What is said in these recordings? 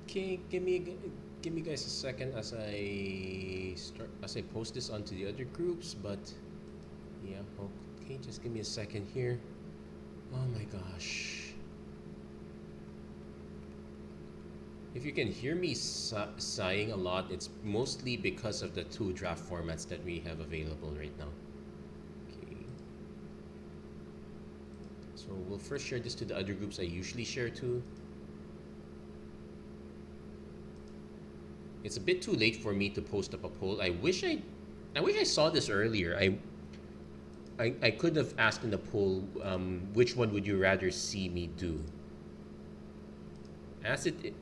Okay, give me guys a second as I post this onto the other groups. But yeah, okay, just give me a second here. Oh my gosh. If you can hear me sighing a lot, it's mostly because of the two draft formats that we have available right now. Okay. So we'll first share this to the other groups I usually share to. It's a bit too late for me to post up a poll. I wish I saw this earlier. I could have asked in the poll, which one would you rather see me do? As it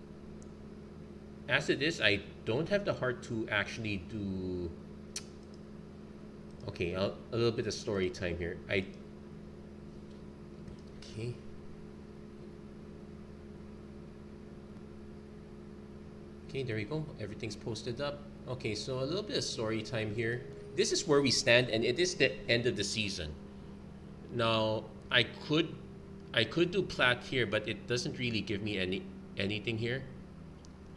as it is, I don't have the heart to actually do. Okay, a little bit of story time here. Okay. Okay, there we go. Everything's posted up. Okay, so a little bit of story time here. This is where we stand, and it is the end of the season. Now, I could do plat here, but it doesn't really give me anything here.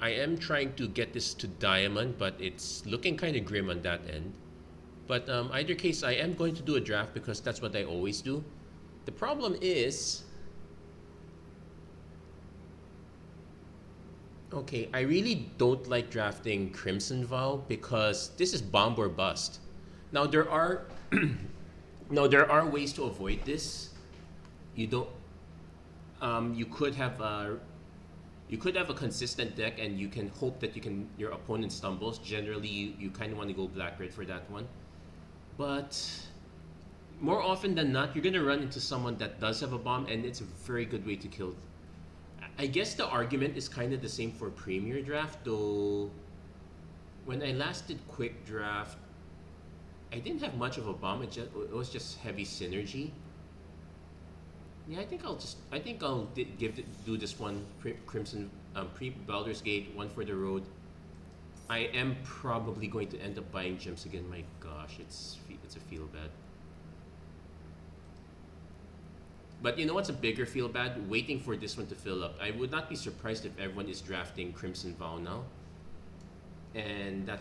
I am trying to get this to diamond, but it's looking kind of grim on that end. But either case, I am going to do a draft because that's what I always do. The problem is, okay, I really don't like drafting Crimson Vow because this is bomb or bust. Now there are ways to avoid this. You don't. You could have a consistent deck, and you can hope that your opponent stumbles. Generally, you kind of want to go black red for that one, but more often than not, you're gonna run into someone that does have a bomb, and it's a very good way to kill. I guess the argument is kind of the same for Premier Draft, though. When I last did Quick Draft, I didn't have much of a bomb. It was just heavy synergy. Yeah, I think I'll do this one Crimson pre Baldur's Gate, one for the road. I am probably going to end up buying gems again. My gosh, it's a feel bad. But you know what's a bigger feel bad? Waiting for this one to fill up. I would not be surprised if everyone is drafting Crimson Vow now. And I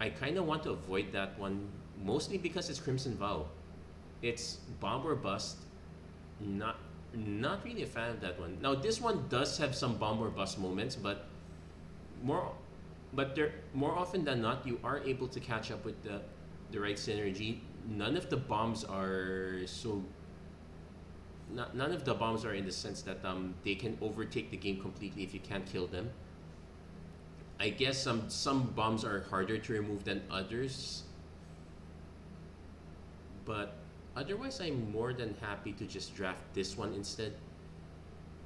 kind of want to avoid that one, mostly because it's Crimson Vow. It's bomb or bust. Not not really a fan of that one. Now this one does have some bomb or bust moments, but more there more often than not you are able to catch up with the right synergy. None of the bombs are so none of the bombs are in the sense that they can overtake the game completely if you can't kill them. I guess some bombs are harder to remove than others, but otherwise I'm more than happy to just draft this one instead.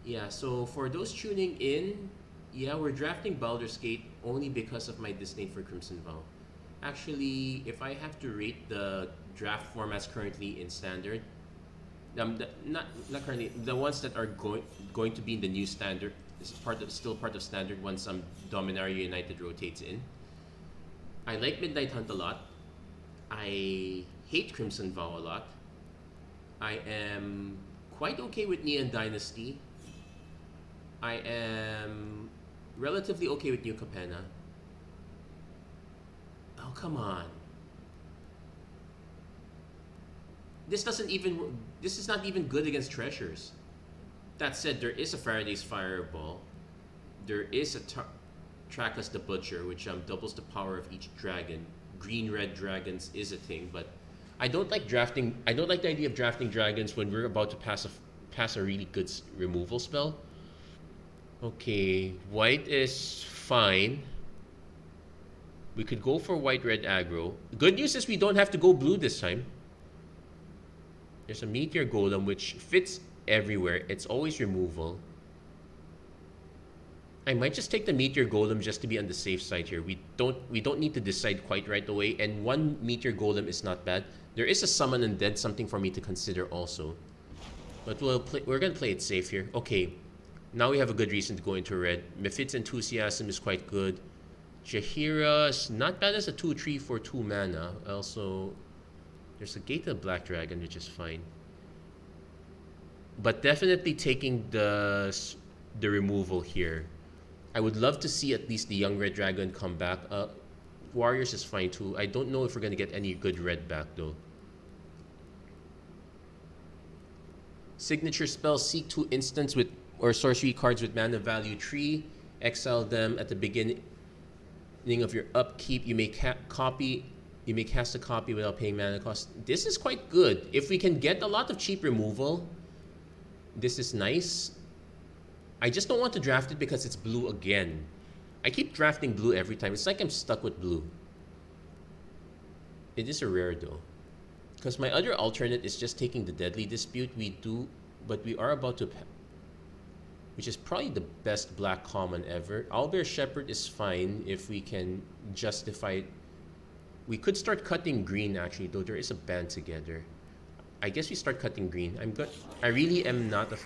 Yeah, so for those tuning in, yeah, we're drafting Baldur's Gate only because of my disdain for Crimson Vow. Actually, if I have to rate the draft formats currently in standard, not currently, the ones that are going to be in the new standard, is still part of standard once Dominaria United rotates in. I like Midnight Hunt a lot. I hate Crimson Vow a lot. I am quite okay with Neon Dynasty. I am relatively okay with New Capenna. Oh, come on. This is not even good against treasures. That said, there is a Faraday's Fireball. There is a Trackless the Butcher, which doubles the power of each dragon. Green red dragons is a thing, but I don't like drafting. I don't like the idea of drafting dragons when we're about to pass a really good removal spell. Okay, white is fine. We could go for white red aggro. The good news is we don't have to go blue this time. There's a Meteor Golem which fits everywhere. It's always removal. I might just take the Meteor Golem just to be on the safe side here. We don't need to decide quite right away, and one Meteor Golem is not bad. There is a Summon Undead, something for me to consider also. But we're gonna play it safe here. Okay, now we have a good reason to go into red. Mephit's Enthusiasm is quite good. Jaheira is not bad as a 2/3 for 2 mana. Also, there's a Gated Black Dragon, which is fine. But definitely taking the removal here. I would love to see at least the young red dragon come back. Warriors is fine too. I don't know if we're gonna get any good red back though. Signature spell: seek 2 instants with or sorcery cards with mana value 3. Exile them at the beginning of your upkeep. You may copy. You may cast a copy without paying mana cost. This is quite good. If we can get a lot of cheap removal, this is nice. I just don't want to draft it because it's blue again. I keep drafting blue every time. It's like I'm stuck with blue. It is a rare though. Because my other alternate is just taking the Deadly Dispute. But we are about to... Which is probably the best black common ever. Owlbear Shepherd is fine if we can justify it. We could start cutting green actually, though there is a band together. I guess we start cutting green. I'm good. I really am not a...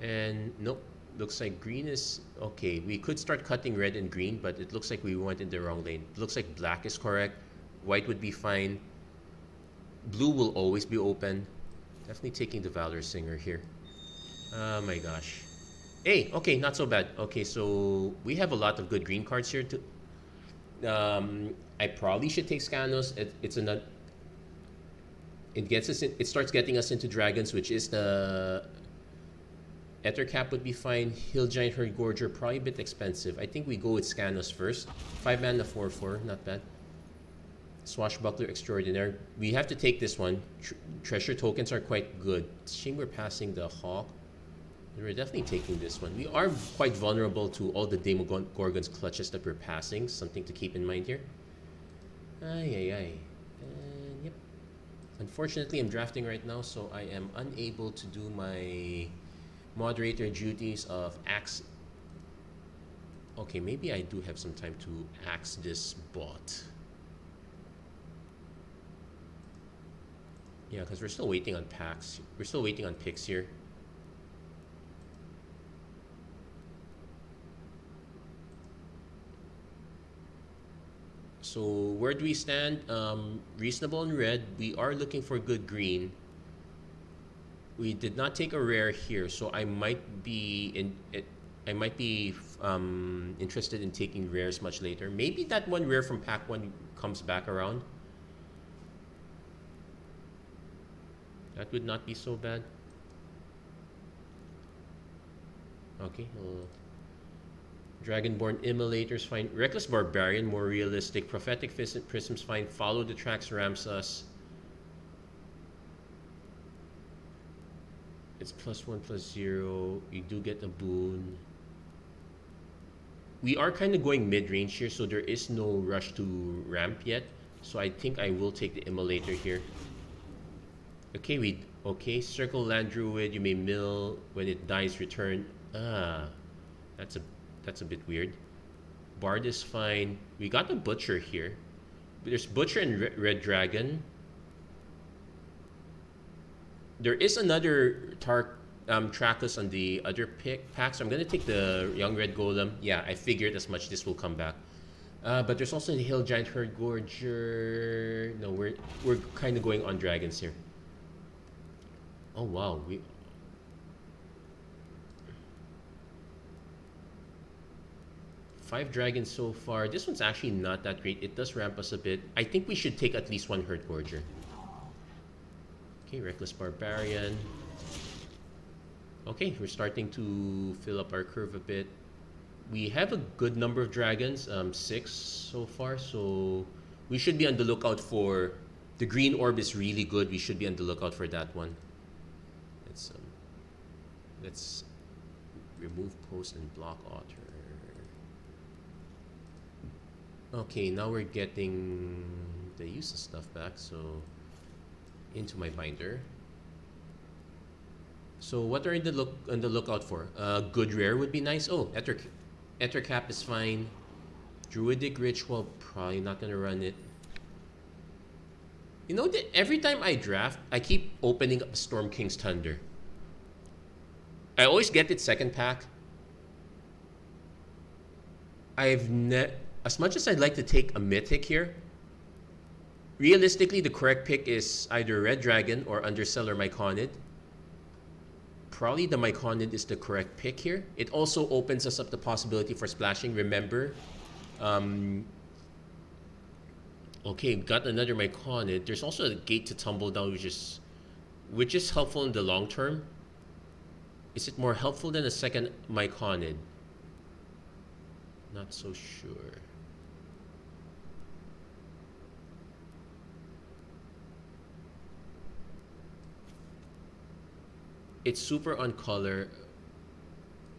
And nope, looks like green is okay. We could start cutting red and green, but it looks like we went in the wrong lane. It looks like black is correct. White would be fine. Blue will always be open. Definitely taking the Valor Singer here. Oh my gosh. Hey, okay, not so bad. Okay, so we have a lot of good green cards here too. I probably should take Scanos. It's another. It gets us in. It starts getting us into dragons, which is the Ether Cap would be fine. Hill Giant Herd Gorger, probably a bit expensive. I think we go with Scanos first. 5 mana, 4/4, not bad. Swashbuckler Extraordinaire. We have to take this one. Treasure tokens are quite good. It's a shame we're passing the Hawk. We're definitely taking this one. We are quite vulnerable to all the Demogorgon's clutches that we're passing. Something to keep in mind here. And yep. Unfortunately, I'm drafting right now, so I am unable to do my moderator duties of axe. Okay, maybe I do have some time to axe this bot. Yeah, because we're still waiting on packs. We're still waiting on picks here. So where do we stand? Reasonable in red. We are looking for good green. We did not take a rare here, so I might be interested in taking rares much later. Maybe that one rare from pack 1 comes back around. That would not be so bad. Okay. Dragonborn Immolator's fine. Reckless Barbarian, more realistic. Prophetic Prism's fine. Follow the Tracks Ramsus. It's +1/+0. You do get a boon. We are kind of going mid-range here, so there is no rush to ramp yet. So I think I will take the Immolator here. Okay, Circle Land Druid. You may mill when it dies. Return. That's a bit weird. Bard is fine. We got a Butcher here. There's Butcher and Red Dragon. There is another Tracus on the other pack, so I'm gonna take the Young Red Golem. Yeah, I figured as much. This will come back. But there's also the Hill Giant Herd Gorger. No, we're kind of going on dragons here. Oh wow, 5 dragons so far. This one's actually not that great. It does ramp us a bit. I think we should take at least 1 Herd Gorger. Okay, Reckless Barbarian. Okay, we're starting to fill up our curve a bit. We have a good number of dragons, 6 so far, so we should be on the lookout for... The green orb is really good. We should be on the lookout for that one. Let's remove post and block Otter. Okay, now we're getting the useless stuff back, so into my binder. So what are you on the lookout for? Good rare would be nice. Oh, Ether Cap is fine. Druidic Ritual, probably not gonna run it. You know that every time I draft, I keep opening up Storm King's Thunder. I always get it second pack. As much as I'd like to take a Mythic here, realistically, the correct pick is either Red Dragon or Undercell or Myconid. probably the Myconid is the correct pick here. It also opens us up the possibility for splashing. Remember, okay, got another Myconid. There's also a gate to tumble down, which is helpful in the long term. Is it more helpful than a second Myconid? Not so sure. It's super on color.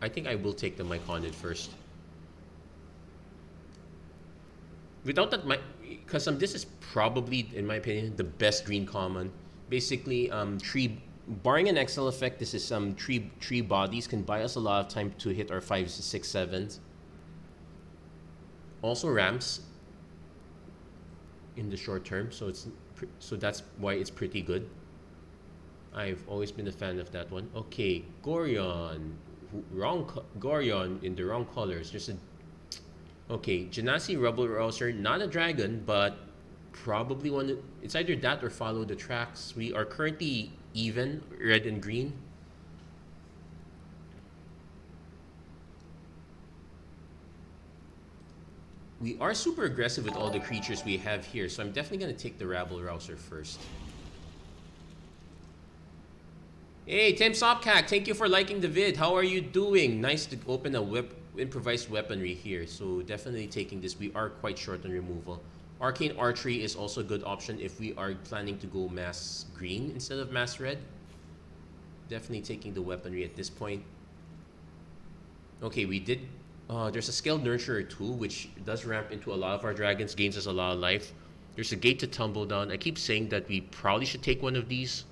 I think I will take the Myconid first. Without that, because this is probably, in my opinion, the best green common. Basically, barring an XL effect, this is some tree bodies can buy us a lot of time to hit our 5s, 6, 7s. Also ramps in the short term, so that's why it's pretty good. I've always been a fan of that one. Okay, Gorion. Gorion in the wrong colors. Okay, Genasi Rubble Rouser, not a dragon, but probably one. It's either that or follow the tracks. We are currently even, red and green. We are super aggressive with all the creatures we have here, so I'm definitely going to take the Rabble Rouser first. Hey, Tim Sopcack, thank you for liking the vid. How are you doing? Nice to open a improvised weaponry here, so definitely taking this. We are quite short on removal. Arcane Archery is also a good option if we are planning to go mass green instead of mass red. Definitely taking the weaponry at this point. Okay, we did... there's a Scaled Nurturer too, which does ramp into a lot of our dragons, gains us a lot of life. There's a Gate to Tumble Down. I keep saying that we probably should take one of these.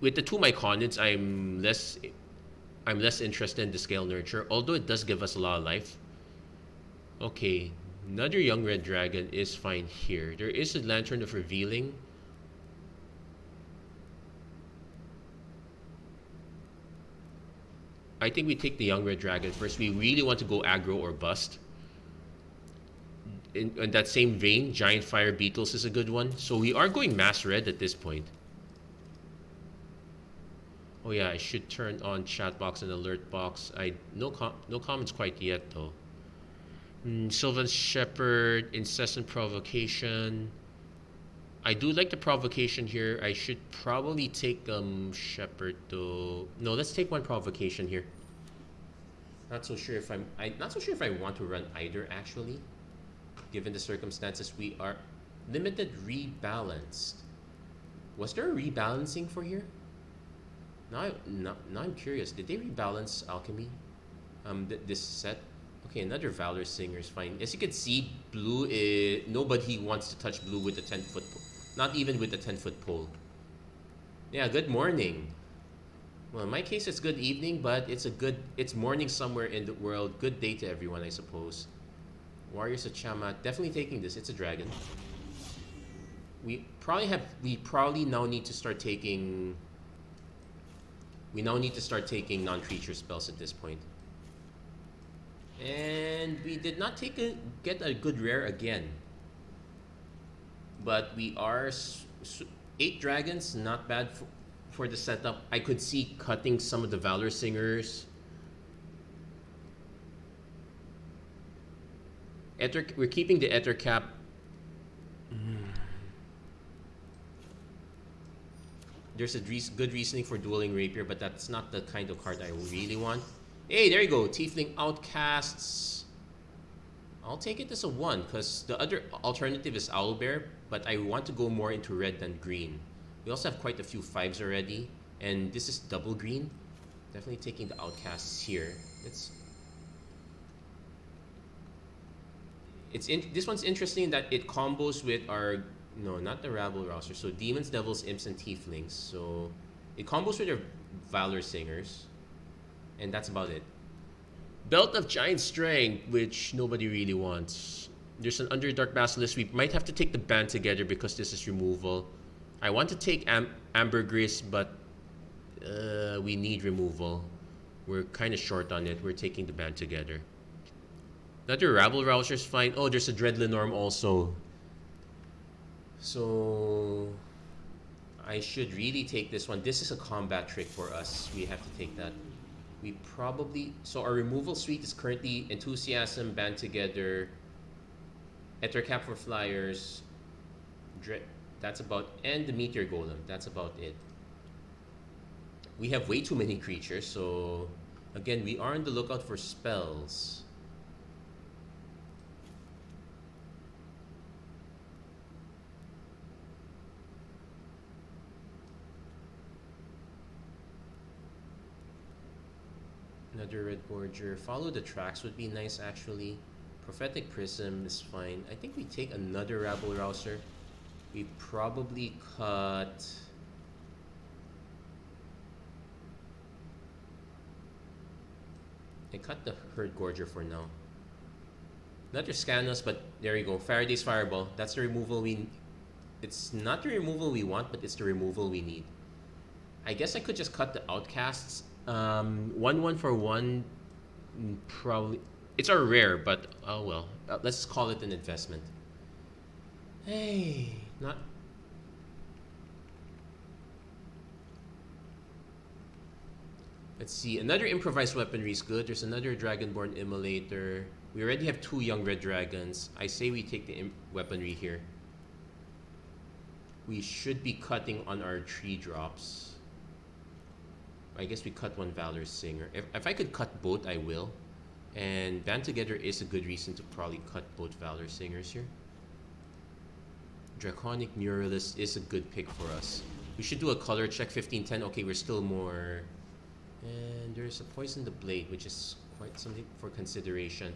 With the two Myconids, I'm less interested in the Scale Nurture, although it does give us a lot of life. Okay, another young red dragon is fine here. There is a Lantern of Revealing. I think we take the young red dragon first. We really want to go aggro or bust. In that same vein, Giant Fire Beetles is a good one. So we are going mass red at this point. Oh yeah, I should turn on chat box and alert box. No comments quite yet though. Sylvan Shepherd, Incessant Provocation. I do like the provocation here. I should probably take Shepherd though. No, let's take one provocation here. Not so sure if not so sure if I want to run either actually. Given the circumstances, we are limited rebalanced. Was there a rebalancing for here? Now I'm curious. Did they rebalance Alchemy? This set. Okay, another Valor Singer is fine. As you can see, blue nobody wants to touch blue with a 10-foot pole. Not even with a 10-foot pole. Yeah, good morning. Well, in my case, it's good evening, but it's morning somewhere in the world. Good day to everyone, I suppose. Warriors of Tiamat, definitely taking this. It's a dragon. We probably now need to start taking. We now need to start taking non-creature spells at this point. And we did not get a good rare again. But we are 8 dragons, not bad for the setup. I could see cutting some of the Valor Singers. We're keeping the Ether Cap. There's a good reasoning for Dueling Rapier, but that's not the kind of card I really want. Hey, there you go. Tiefling Outcasts. I'll take it as a 1, because the other alternative is Owlbear, but I want to go more into red than green. We also have quite a few 5s already, and this is double green. Definitely taking the Outcasts here. This one's interesting in that it combos with our... No, not the Rabble Rouser. So Demons, Devils, Imps, and Tieflings. So it combos with our Valor Singers. And that's about it. Belt of Giant Strength, which nobody really wants. There's an Underdark Basilisk. We might have to take the band together because this is removal. I want to take Ambergris, but we need removal. We're kind of short on it. We're taking the band together. Another Rabble Rouser is fine. Oh, there's a Dread Lenorm also. So I should really take this one. This is a combat trick for us. We have to take that. We probably... So our removal suite is currently Enthusiasm, Band Together, Ettercap for Flyers, that's about... And the Meteor Golem. That's about it. We have way too many creatures, so... Again, we are on the lookout for spells. Another Red Gorger. Follow the tracks would be nice, actually. Prophetic Prism is fine. I think we take another Rabble Rouser. We probably cut... I cut the Herd Gorger for now. Another Scanus, but there you go. Faraday's Fireball. That's the removal we... It's not the removal we want, but it's the removal we need. I guess I could just cut the Outcasts. 1/1 for 1, probably. It's our rare, but oh well. Let's call it an investment. Hey, not. Let's see. Another improvised weaponry is good. There's another Dragonborn Immolator. We already have 2 young red dragons. I say we take the weaponry here. We should be cutting on our 3 drops. I guess we cut 1 Valor Singer. If I could cut both, I will. And Band Together is a good reason to probably cut both Valor Singers here. Draconic Muralist is a good pick for us. We should do a color check. 15-10. Okay, we're still more... And there's a Poison the Blade, which is quite something for consideration.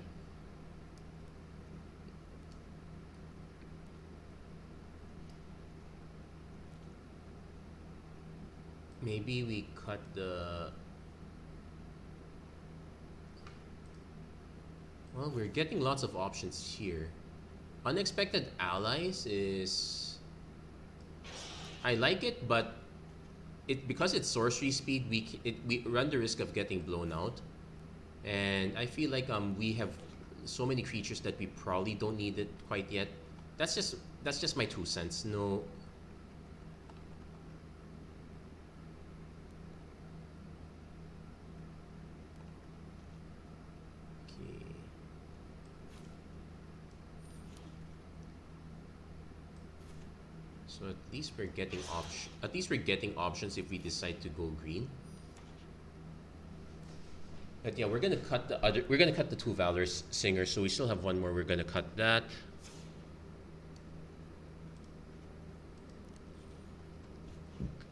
Maybe we cut the... Well, we're getting lots of options here. Unexpected Allies is... I like it, but because it's sorcery speed, we run the risk of getting blown out. And I feel like we have so many creatures that we probably don't need it quite yet. That's just my 2 cents. No... So at least we're getting options if we decide to go green. But yeah, we're gonna cut the 2 Valor Singers, so we still have 1 more. We're gonna cut that.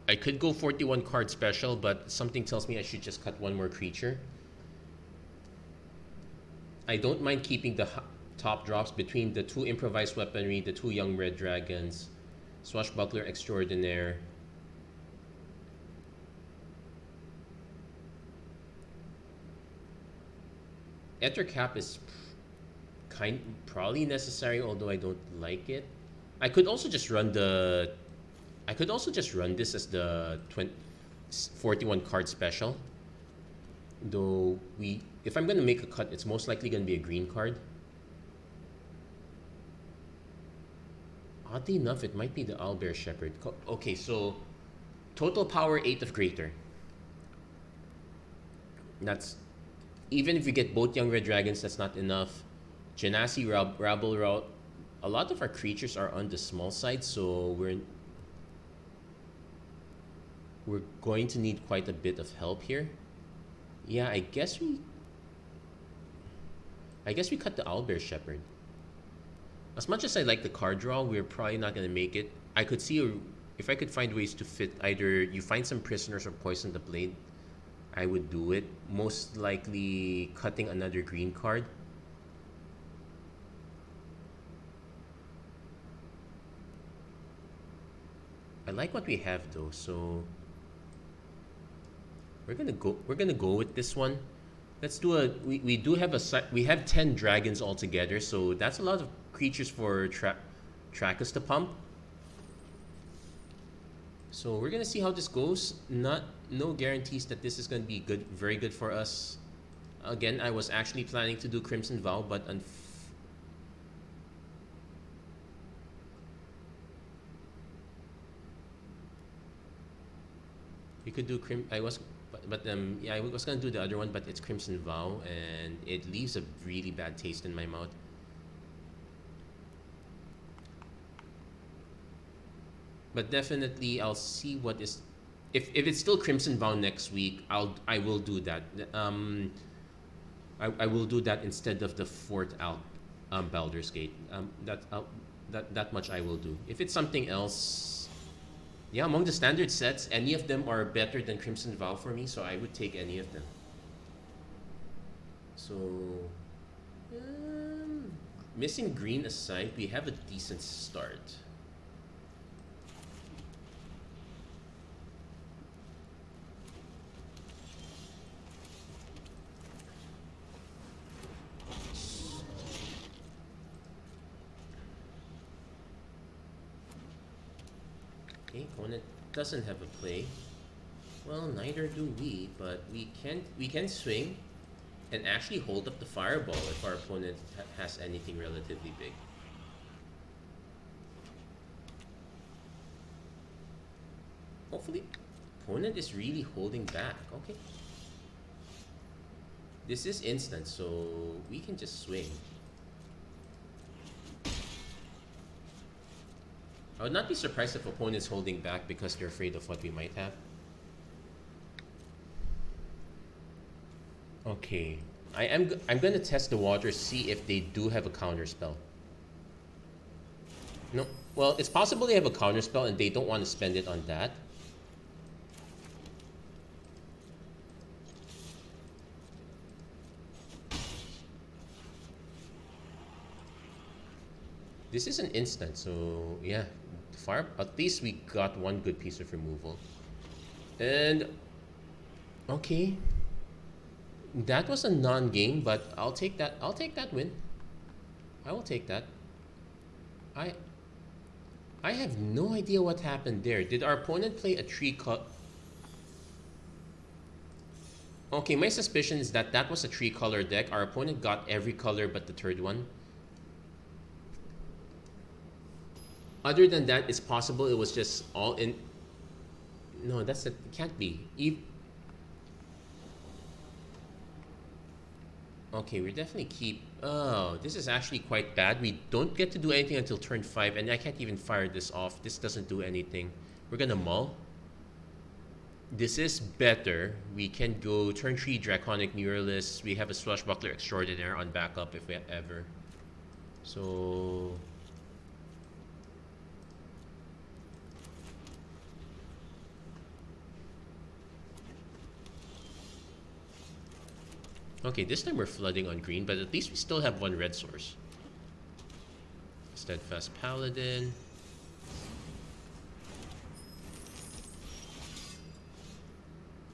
I could go 41 card special, but something tells me I should just cut 1 more creature. I don't mind keeping the top drops between the 2 improvised weaponry, the 2 young red dragons, Swashbuckler Extraordinaire. Ettercap is probably necessary, although I don't like it. I could also just run this as the 41 card special. Though if I'm gonna make a cut, it's most likely gonna be a green card. Oddly enough, it might be the Owlbear Shepherd. Okay, so total power 8 of Greater. That's... Even if we get both young red dragons, that's not enough. Genasi, Rabble Rout. A lot of our creatures are on the small side, so we're going to need quite a bit of help here. Yeah, I guess we cut the Owlbear Shepherd. As much as I like the card draw, we're probably not going to make it. I could see if I could find ways to fit either you find some prisoners or poison the blade, I would do it. Most likely cutting another green card. I like what we have though, so we're gonna go with this one. Let's do we have 10 dragons altogether, so that's a lot of creatures for Trackus to pump. So we're gonna see how this goes. No guarantees that this is gonna be good, very good for us. Again, I was actually planning to do Crimson Vow, but You could do yeah, I was gonna do the other one, but it's Crimson Vow, and it leaves a really bad taste in my mouth. But definitely, I'll see what is. If it's still Crimson Vow next week, I will do that. I will do that instead of the fourth Baldur's Gate. That much I will do. If it's something else, yeah, among the standard sets, any of them are better than Crimson Vow for me, so I would take any of them. So, missing green aside, we have a decent start. Okay, opponent doesn't have a play. Well, neither do we, but we can swing and actually hold up the fireball if our opponent has anything relatively big. Hopefully, opponent is really holding back. Okay. This is instant, so we can just swing. I would not be surprised if opponent's holding back because they're afraid of what we might have. Okay. I'm gonna test the waters, see if they do have a counter spell. No. Well, it's possible they have a counter spell and they don't want to spend it on that. This is an instant, so yeah. Fire, at least we got one good piece of removal. And okay. That was a non-game, but I'll take that. I'll take that win. I will take that. I have no idea what happened there. Did our opponent play a tree cut? Okay, my suspicion is that that was a tree color deck. Our opponent got every color but the third one. Other than that, it's possible it was just all in. No, it can't be. Okay, we definitely keep. Oh, this is actually quite bad. We don't get to do anything until turn 5, and I can't even fire this off. This doesn't do anything. We're gonna mull. This is better. We can go turn 3 Draconic Muralist. We have a Swashbuckler Extraordinaire on backup if we ever. So. Okay, this time we're flooding on green, but at least we still have one red source. Steadfast Paladin.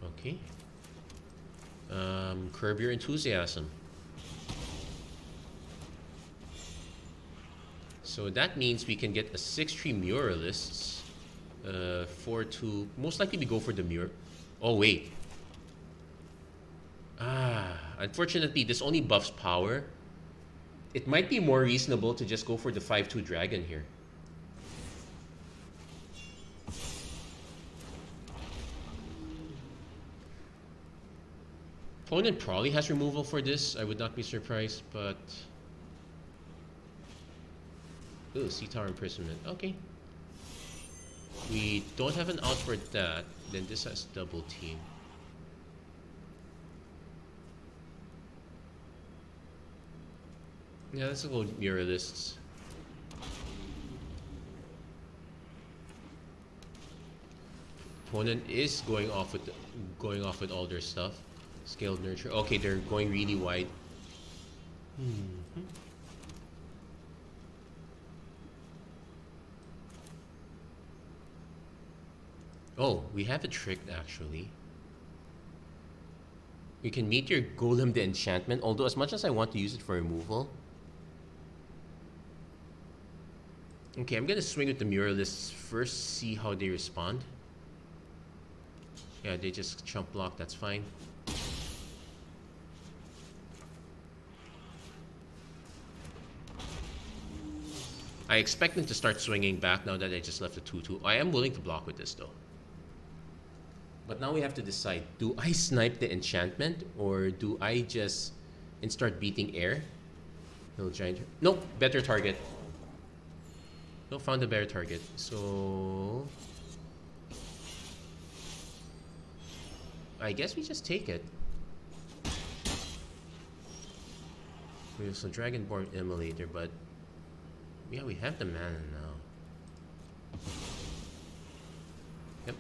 Okay. Curb Your Enthusiasm. So that means we can get a 6-3 Muralists. 4-2. Most likely we go for the Mur. Oh, wait. Unfortunately, this only buffs power. It might be more reasonable to just go for the 5-2 dragon here. Opponent probably has removal for this. I would not be surprised, but... Ooh, Sea Tower Imprisonment. Okay. We don't have an out for that. Then this has double team. Yeah, let's go Muralists. Opponent is going off with all their stuff. Scaled Nurture. Okay, they're going really wide. Oh, we have a trick actually. We can Meteor Golem the enchantment, although as much as I want to use it for removal. Okay, I'm gonna swing with the Muralists first, see how they respond. Yeah, they just chump block, that's fine. I expect them to start swinging back now that I just left a 2-2. I am willing to block with this though. But now we have to decide, do I snipe the enchantment or do I just and start beating air? No giant. Nope, better target. No, found a better target. So I guess we just take it. We have some Dragonborn Immolator, but yeah, we have the mana now. Yep.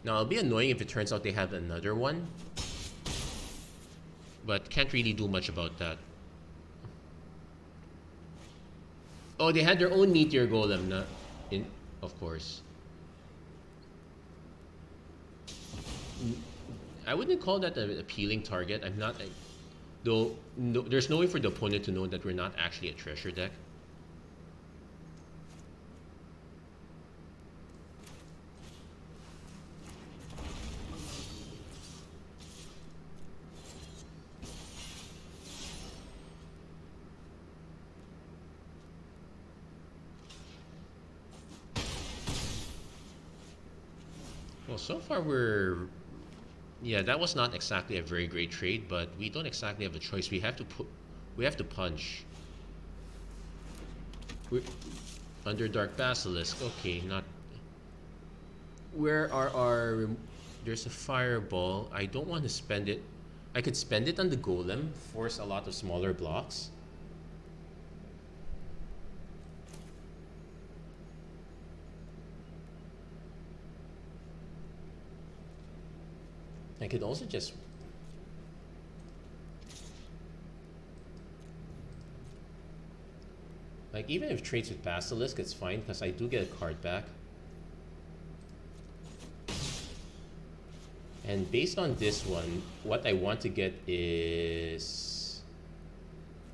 Now it'll be annoying if it turns out they have another one, but can't really do much about that. Oh, they had their own meteor golem, not in, of course. I wouldn't call that an appealing target. I'm not, though. No, there's no way for the opponent to know that we're not actually a treasure deck. Well, so far we're... Yeah, that was not exactly a very great trade, but we don't exactly have a choice. We have to punch. We're under Dark Basilisk. Okay, not... Where are our... There's a fireball. I don't want to spend it. I could spend it on the golem, force a lot of smaller blocks. I could also just... Like, even if it trades with Basilisk, it's fine, because I do get a card back. And based on this one, what I want to get is...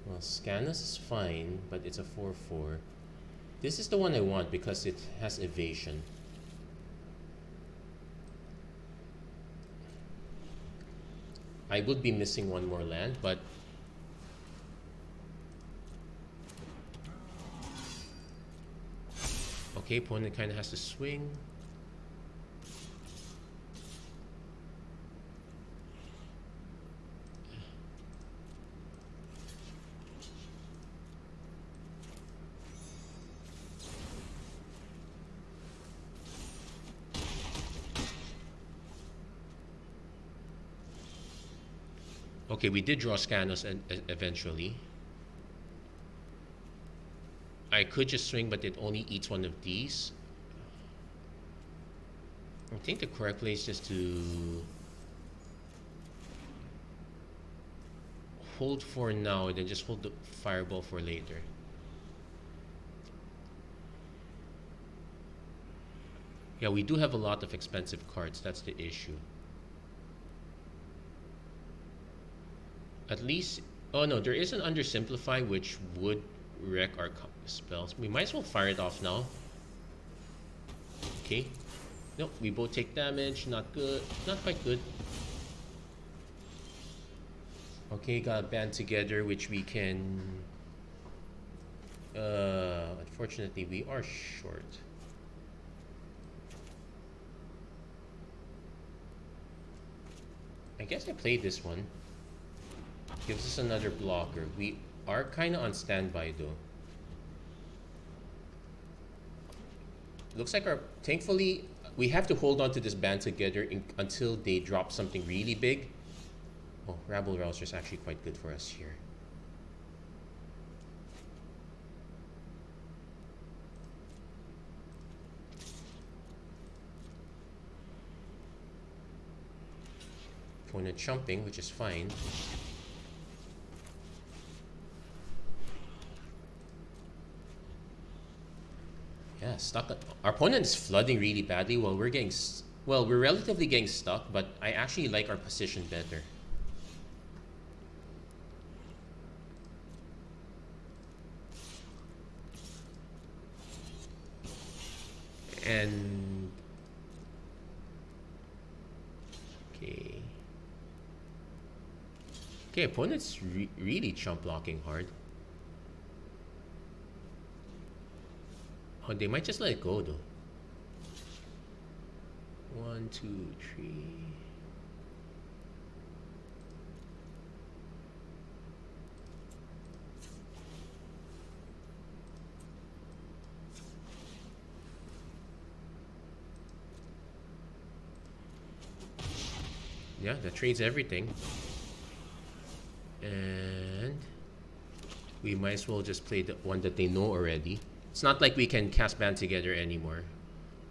Well, Scanus is fine, but it's a 4/4. This is the one I want, because it has evasion. I would be missing one more land, but okay, opponent kind of has to swing. Okay, we did draw Scanus eventually. I could just swing, but it only eats one of these. I think the correct play is just to hold for now and then just hold the fireball for later. Yeah, we do have a lot of expensive cards. That's the issue. At least, oh no, there is an undersimplify which would wreck our spells. We might as well fire it off now. Okay. Nope, we both take damage. Not good. Not quite good. Okay, got a band together which we can... unfortunately, we are short. I guess I played this one. Gives us another blocker. We are kind of on standby though. Looks like our... Thankfully, we have to hold on to this band together until they drop something really big. Oh, Rabble Rouser is actually quite good for us here. Opponent chumping, which is fine. Yeah, stuck. Our opponent is flooding really badly while we're getting... Well, we're relatively getting stuck, but I actually like our position better. And... Okay. Okay, opponent's really chump blocking hard. Oh, they might just let it go though. 1, 2, 3. Yeah, that trades everything. And we might as well just play the one that they know already. It's not like we can cast band together anymore.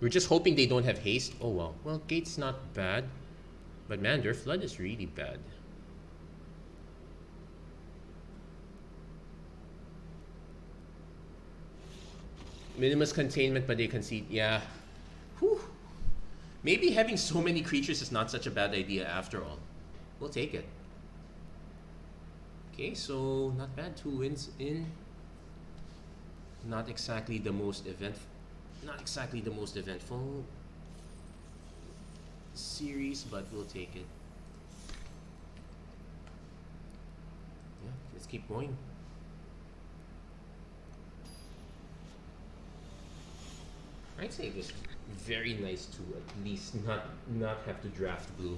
We're just hoping they don't have haste. Oh well. Well, gate's not bad. But man, their flood is really bad. Minimus containment, but they concede. Yeah. Whew. Maybe having so many creatures is not such a bad idea after all. We'll take it. Okay, so not bad. 2 wins in. Not exactly the most eventful series, but we'll take it. Yeah, let's keep going. I'd say it was very nice to at least not have to draft blue.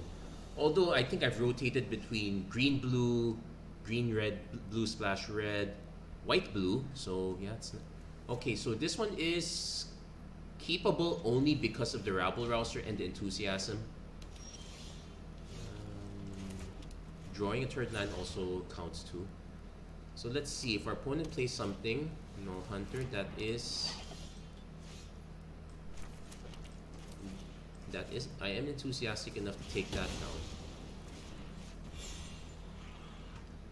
Although I think I've rotated between green blue, green red, blue splash red, white blue. So yeah, it's okay. So this one is keepable only because of the rabble rouser and the enthusiasm. Drawing a third land also counts too. So let's see if our opponent plays something. No hunter. That is, I am enthusiastic enough to take that down.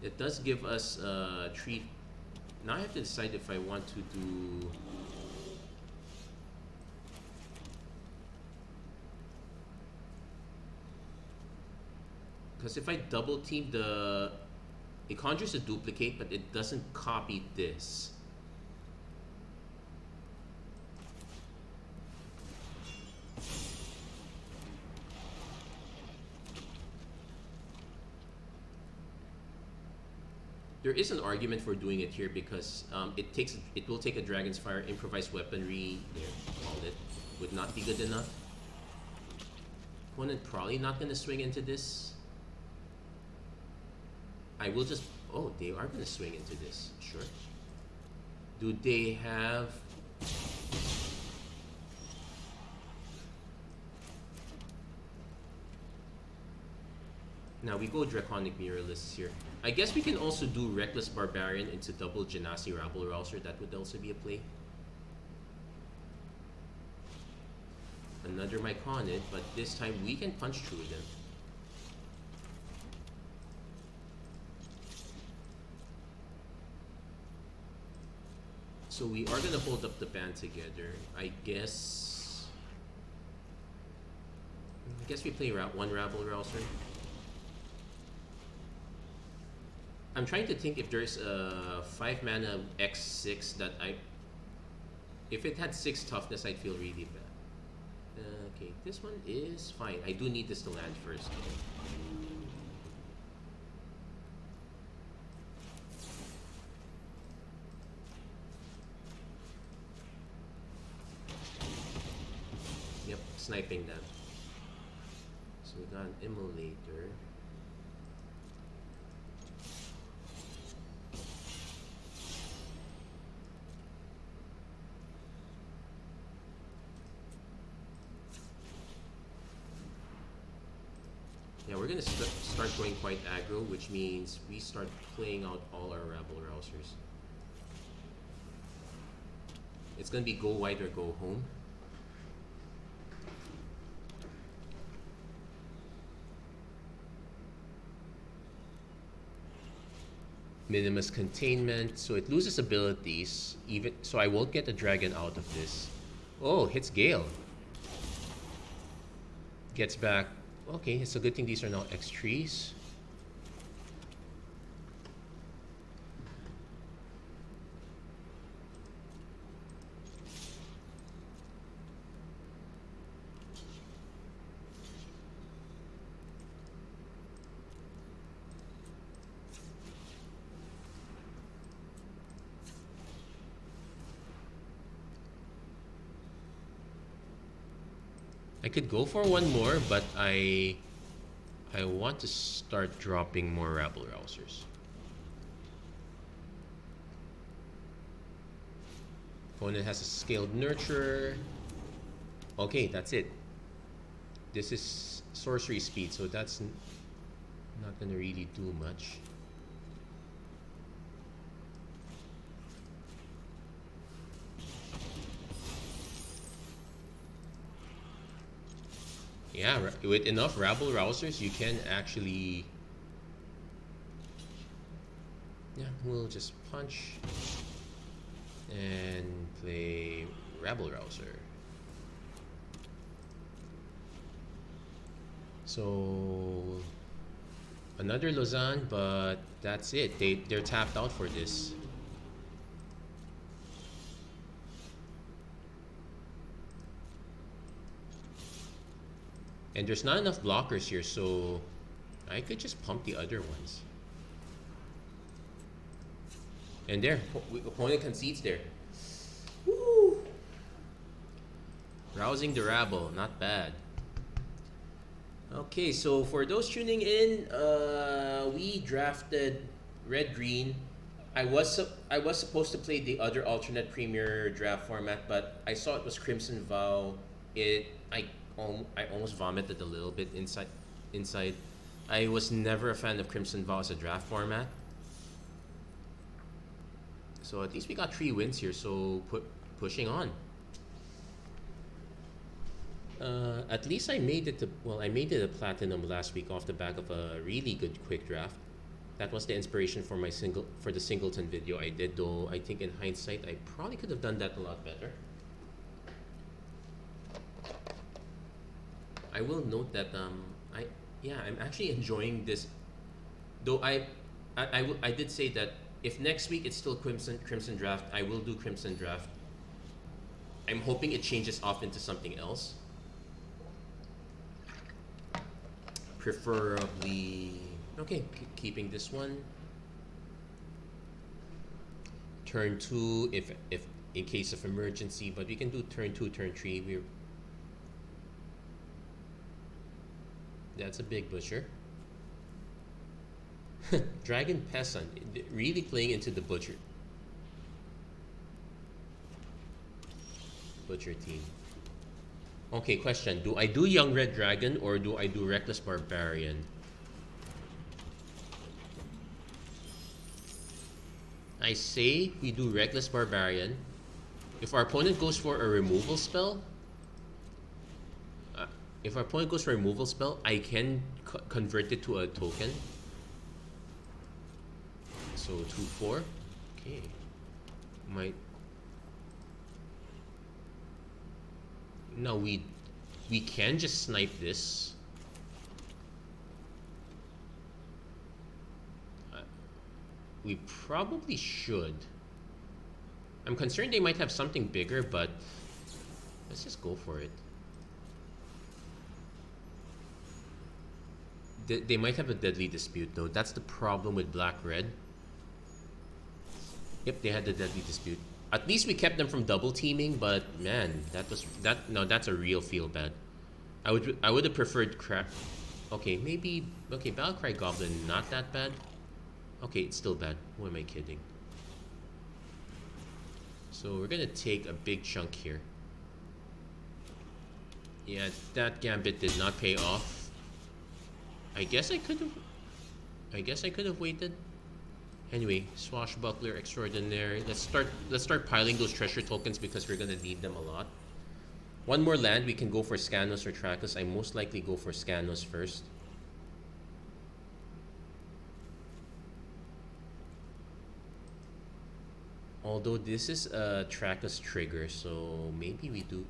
It does give us a treat. Now I have to decide if I want to do. Because if I double team it conjures a duplicate, but it doesn't copy this. There is an argument for doing it here because it will take a Dragon's Fire, improvised weaponry. There, called it. Would not be good enough. Opponent probably not going to swing into this. I will just. Oh, they are going to swing into this. Sure. Do they have? Now we go Draconic Muralists here. I guess we can also do Reckless Barbarian into double Genasi Rabble Rouser. That would also be a play. Another Myconid, but this time we can punch through them. So we are going to hold up the band together. I guess we play one Rabble Rouser. I'm trying to think if there's a 5 mana X6 that if it had 6 toughness, I'd feel really bad. Okay, this one is fine. I do need this to land first. Yep, sniping them. So we got an Immolator. Yeah, we're gonna start going quite aggro, which means we start playing out all our Rabble Rousers. It's gonna be go wide or go home. Minimus containment, so it loses abilities, even so I won't get a dragon out of this. Oh, hits Gale. Gets back. Okay, it's a good thing these are now X trees. I could go for one more, but I want to start dropping more rabble rousers. Opponent has a scaled nurturer. Okay, that's it. This is sorcery speed, so that's not gonna really do much. Yeah, with enough rabble rousers, you can actually. Yeah, we'll just punch and play rabble rouser. So another Lausanne, but that's it. They're tapped out for this. And there's not enough blockers here, so I could just pump the other ones. And there, opponent concedes there. Woo! Rousing the rabble, not bad. Okay, so for those tuning in, we drafted red green. I was supposed to play the other alternate premier draft format, but I saw it was Crimson Vow. I almost vomited a little bit inside. I was never a fan of Crimson Vow as a draft format. So at least we got 3 wins here, so pushing on. At least I made it a platinum last week off the back of a really good quick draft. That was the inspiration for the singleton video I did, though I think in hindsight I probably could have done that a lot better. I will note that I'm actually enjoying this, though I did say that if next week it's still Crimson Draft, I will do Crimson Draft. I'm hoping it changes off into something else. Preferably, okay, keeping this one. Turn 2 if in case of emergency, but we can do turn 2, turn 3. That's a big butcher. Dragon Peasant, really playing into the butcher team. Okay, question. Do I do Young Red Dragon or do I do Reckless Barbarian? I say we do Reckless Barbarian. If our opponent goes for a removal spell, I can convert it to a token. So 2/4. Okay. No, we can just snipe this. We probably should. I'm concerned they might have something bigger, but let's just go for it. They might have a Deadly Dispute though. That's the problem with black-red. Yep, they had the Deadly Dispute. At least we kept them from double teaming, but man, that's a real feel bad. I would have preferred crap. Okay, maybe Battlecry Goblin, not that bad. Okay, it's still bad. Who am I kidding? So we're gonna take a big chunk here. Yeah, that gambit did not pay off. I guess I could have waited. Anyway, Swashbuckler Extraordinaire. Let's start piling those treasure tokens because we're gonna need them a lot. One more land, we can go for Scanos or Trakus. I most likely go for Scanos first. Although this is a Trakus trigger, so maybe we do.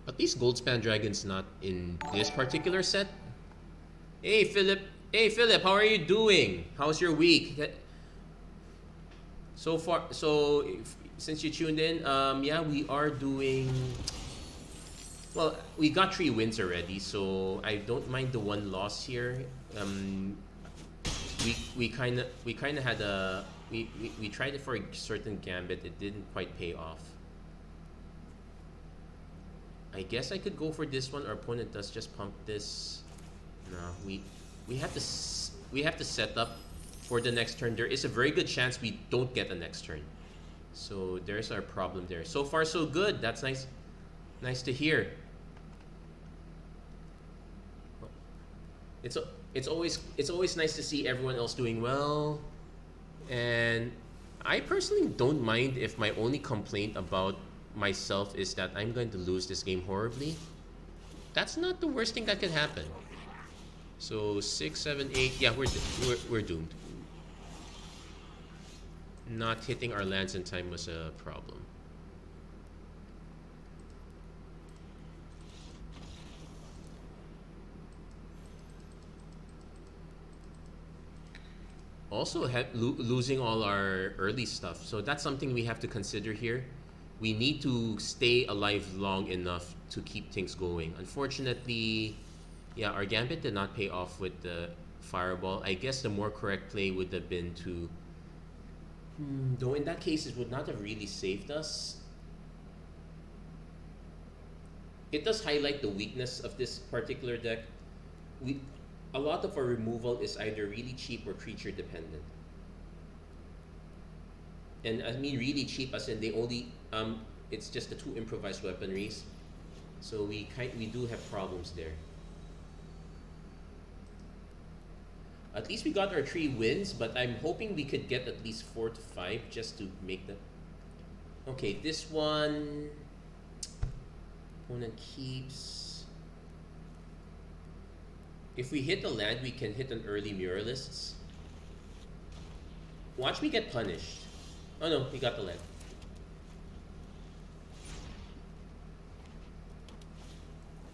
At least Goldspan Dragon's not in this particular set. Hey Philip, how are you doing? How's your week? So far, since you tuned in, yeah, we are doing. Well, we got 3 wins already, so I don't mind the 1 loss here. We kind of had we tried it for a certain gambit. It didn't quite pay off. I guess I could go for this one. Our opponent does just pump this. No, we have to we have to set up for the next turn. There is a very good chance we don't get a next turn. So there's our problem there. So far so good. That's nice. Nice to hear. It's always nice to see everyone else doing well. And I personally don't mind if my only complaint about myself is that I'm going to lose this game horribly. That's not the worst thing that could happen. So 6, 7, 8. Yeah, we're doomed. Not hitting our lands in time was a problem. Also losing all our early stuff. So that's something we have to consider here. We need to stay alive long enough to keep things going. Unfortunately, yeah, our gambit did not pay off with the fireball. I guess the more correct play would have been to... though in that case, it would not have really saved us. It does highlight the weakness of this particular deck. A lot of our removal is either really cheap or creature dependent. And I mean really cheap as in they only it's just the 2 improvised weaponries. So we do have problems there. At least we got our 3 wins, but I'm hoping we could get at least 4 to 5 just to make the... Okay, this one... Opponent keeps... If we hit the land, we can hit an early Muralists. Watch me get punished. Oh no, we got the land.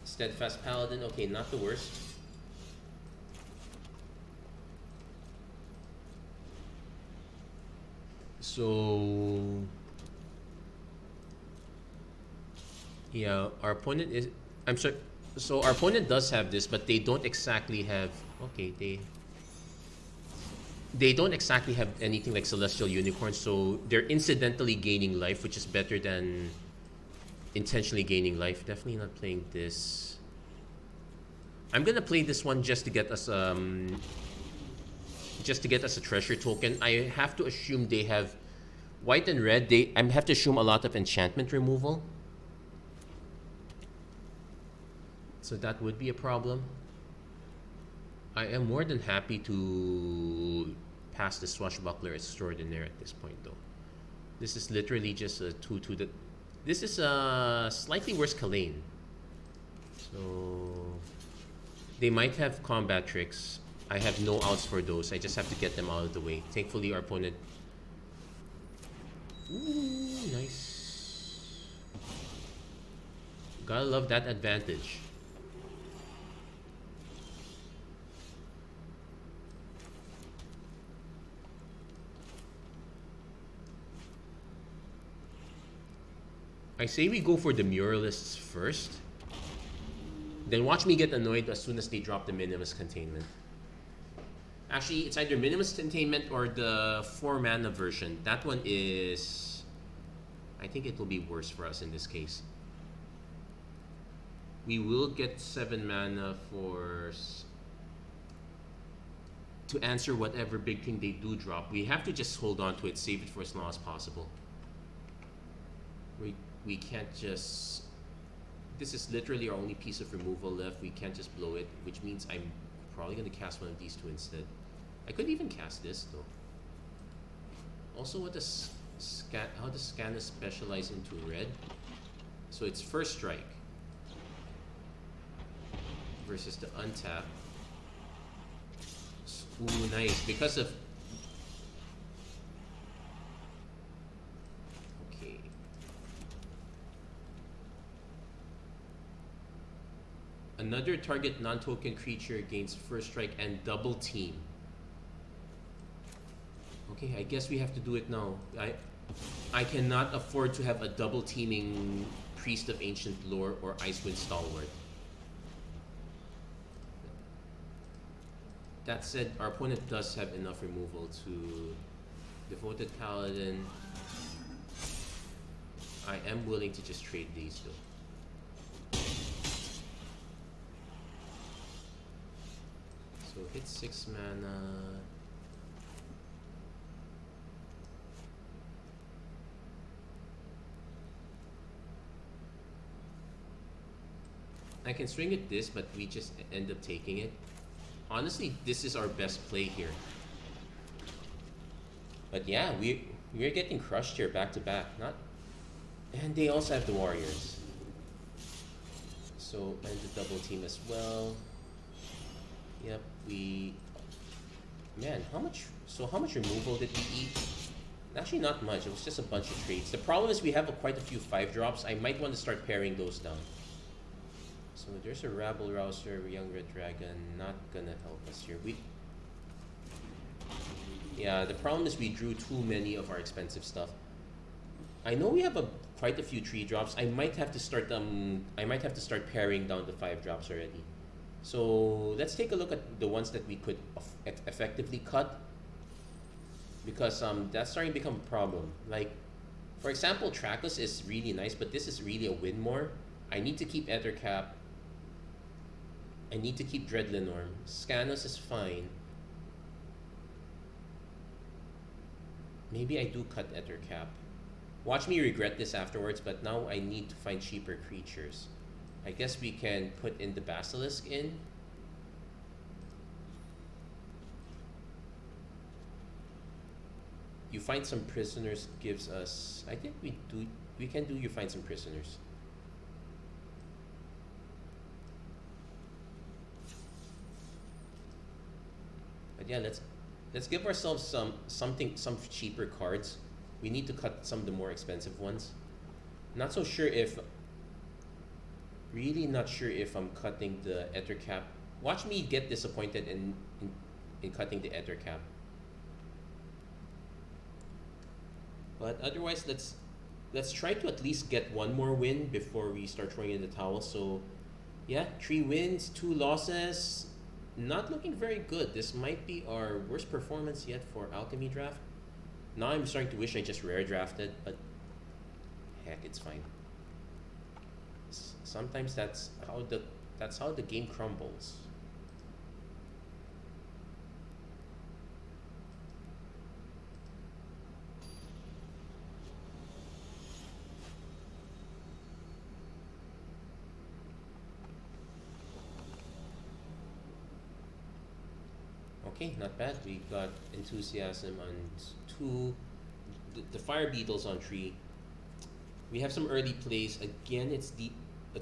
Steadfast Paladin, okay, not the worst. So... yeah, our opponent is... I'm sorry. So our opponent does have this, but they don't exactly have... Okay, they don't exactly have anything like Celestial Unicorn, so they're incidentally gaining life, which is better than intentionally gaining life. Definitely not playing this. I'm gonna play this one just to get us a treasure token. I have to assume they have white and red. I have to assume a lot of enchantment removal. So that would be a problem. I am more than happy to pass the Swashbuckler Extraordinaire at this point, though. This is literally just a 2/2. This is a slightly worse Kalain. So they might have combat tricks. I have no outs for those. I just have to get them out of the way. Thankfully, our opponent... Ooh, nice. Gotta love that advantage. I say we go for the Muralists first. Then watch me get annoyed as soon as they drop the Minimus Containment. Actually, it's either Minimus Containment or the 4-mana version. That one is... I think it will be worse for us in this case. We will get 7 mana for... to answer whatever big thing they do drop. We have to just hold on to it, save it for as long as possible. We can't just... This is literally our only piece of removal left. We can't just blow it, which means I'm probably going to cast one of these 2 instead. I could even cast this, though. Also, how does Scanna specialize into red? So it's first strike versus the untap. Ooh, nice. Because of... Another target non-token creature gains first strike and double team. Okay, I guess we have to do it now. I cannot afford to have a double teaming Priest of Ancient Lore or Icewind Stalwart. That said, our opponent does have enough removal to Devoted Paladin. I am willing to just trade these though. It's 6 mana. I can swing it this, but we just end up taking it. Honestly, this is our best play here. But yeah, we're getting crushed here back to back. Not, and they also have the Warriors. So and the double team as well. Yep, we. Man, how much? So how much removal did we eat? Actually, not much. It was just a bunch of trades. The problem is we have quite a few 5-drops. I might want to start paring those down. So there's a Rabble Rouser, Young Red Dragon, not gonna help us here. Yeah, the problem is we drew too many of our expensive stuff. I know we have quite a few 3-drops. I might have to start paring down the 5-drops already. So let's take a look at the ones that we could effectively cut, because that's starting to become a problem. Like, for example, Trackless is really nice, but this is really a win more. I need to keep Ethercap. I need to keep Dreadlinorm. Scanos is fine. Maybe I do cut Ethercap. Watch me regret this afterwards, but now I need to find cheaper creatures. I guess we can put in the Basilisk in. You find some prisoners gives us. I think we can do you find some prisoners. But yeah, let's give ourselves some cheaper cards. We need to cut some of the more expensive ones. Not so sure if. Really not sure if I'm cutting the Ethercap. Watch me get disappointed in cutting the Ethercap. But otherwise, let's try to at least get one more win before we start throwing in the towel. So, yeah, 3 wins, 2 losses. Not looking very good. This might be our worst performance yet for Alchemy Draft. Now I'm starting to wish I just rare drafted, but heck, it's fine. Sometimes that's how the game crumbles. Okay, not bad. We got Enthusiasm on 2, the Fire Beetles on 3. We have some early plays. Again, it's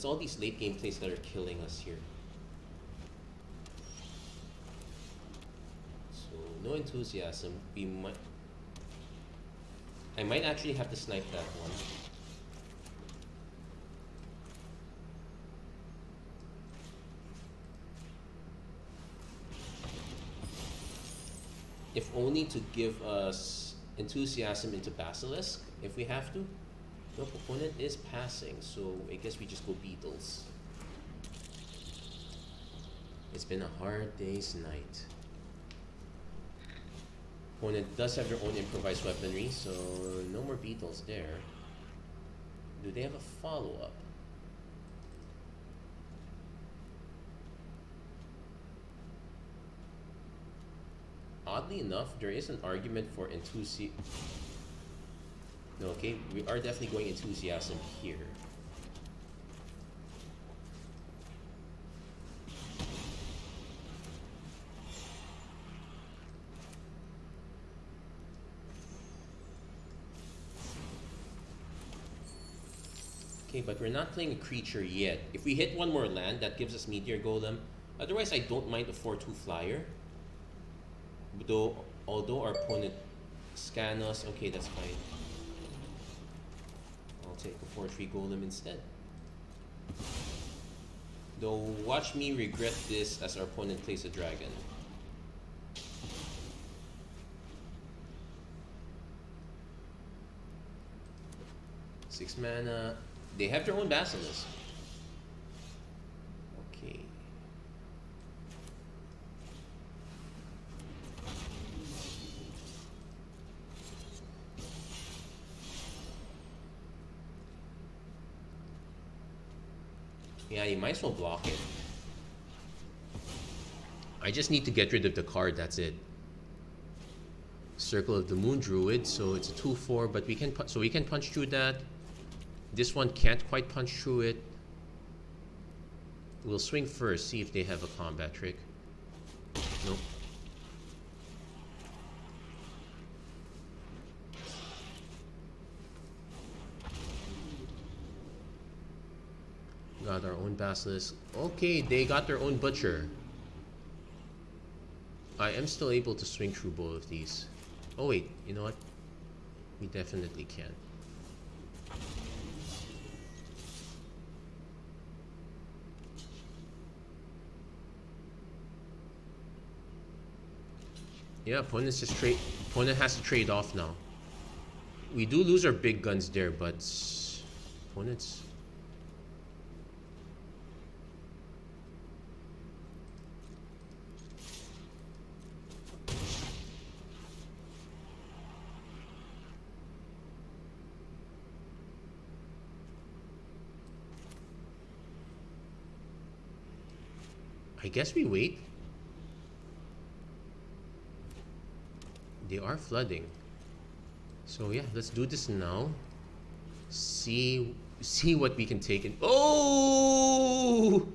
all these late game plays that are killing us here. So no Enthusiasm. I might actually have to snipe that one. If only to give us Enthusiasm into Basilisk, if we have to. Nope, opponent is passing, so I guess we just go Beetles. It's been a hard day's night. Opponent does have their own improvised weaponry, so no more Beetles there. Do they have a follow-up? Oddly enough, there is an argument for Enthusiasm. No, okay, we are definitely going Enthusiasm here. Okay, but we're not playing a creature yet. If we hit one more land, that gives us Meteor Golem. Otherwise, I don't mind a 4/2 flyer. Although our opponent scan us, okay, that's fine. I'll take a 4/3 golem instead. Though, watch me regret this as our opponent plays a dragon. Six mana. They have their own Basilisk. Okay. Yeah, you might as well block it. I just need to get rid of the card, that's it. Circle of the Moon Druid, so it's a 2/4, but we can punch through that. This one can't quite punch through it. We'll swing first, see if they have a combat trick. Nope. Got our own Basilisk. Okay, they got their own Butcher. I am still able to swing through both of these. Oh wait, you know what? We definitely can. Yeah, opponent has to trade off now. We do lose our big guns there, but opponents. I guess we wait. They are flooding. So yeah, let's do this now. See what we can take in. Oh!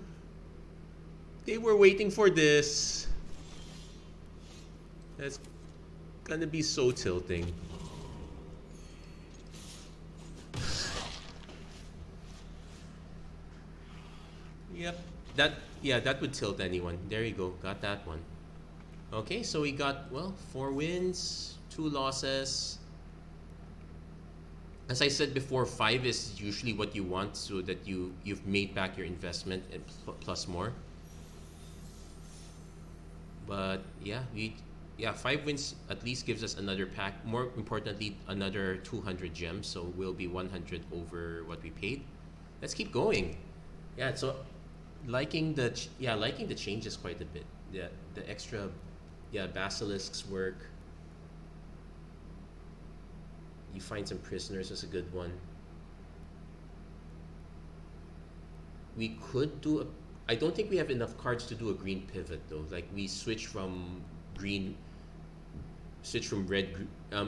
They were waiting for this. That's gonna be so tilting. Yep. That would tilt anyone. There you go. Got that one. Okay, so we got, well, 4 wins, 2 losses. As I said before, 5 is usually what you want so that you've made back your investment and plus more. But yeah, 5 wins at least gives us another pack. More importantly, another 200 gems, so we'll be 100 over what we paid. Let's keep going. Yeah, so liking the changes quite a bit. Yeah, the extra basilisks work. You find some prisoners is a good one. We could do I don't think we have enough cards to do a green pivot though. Like we switch from red,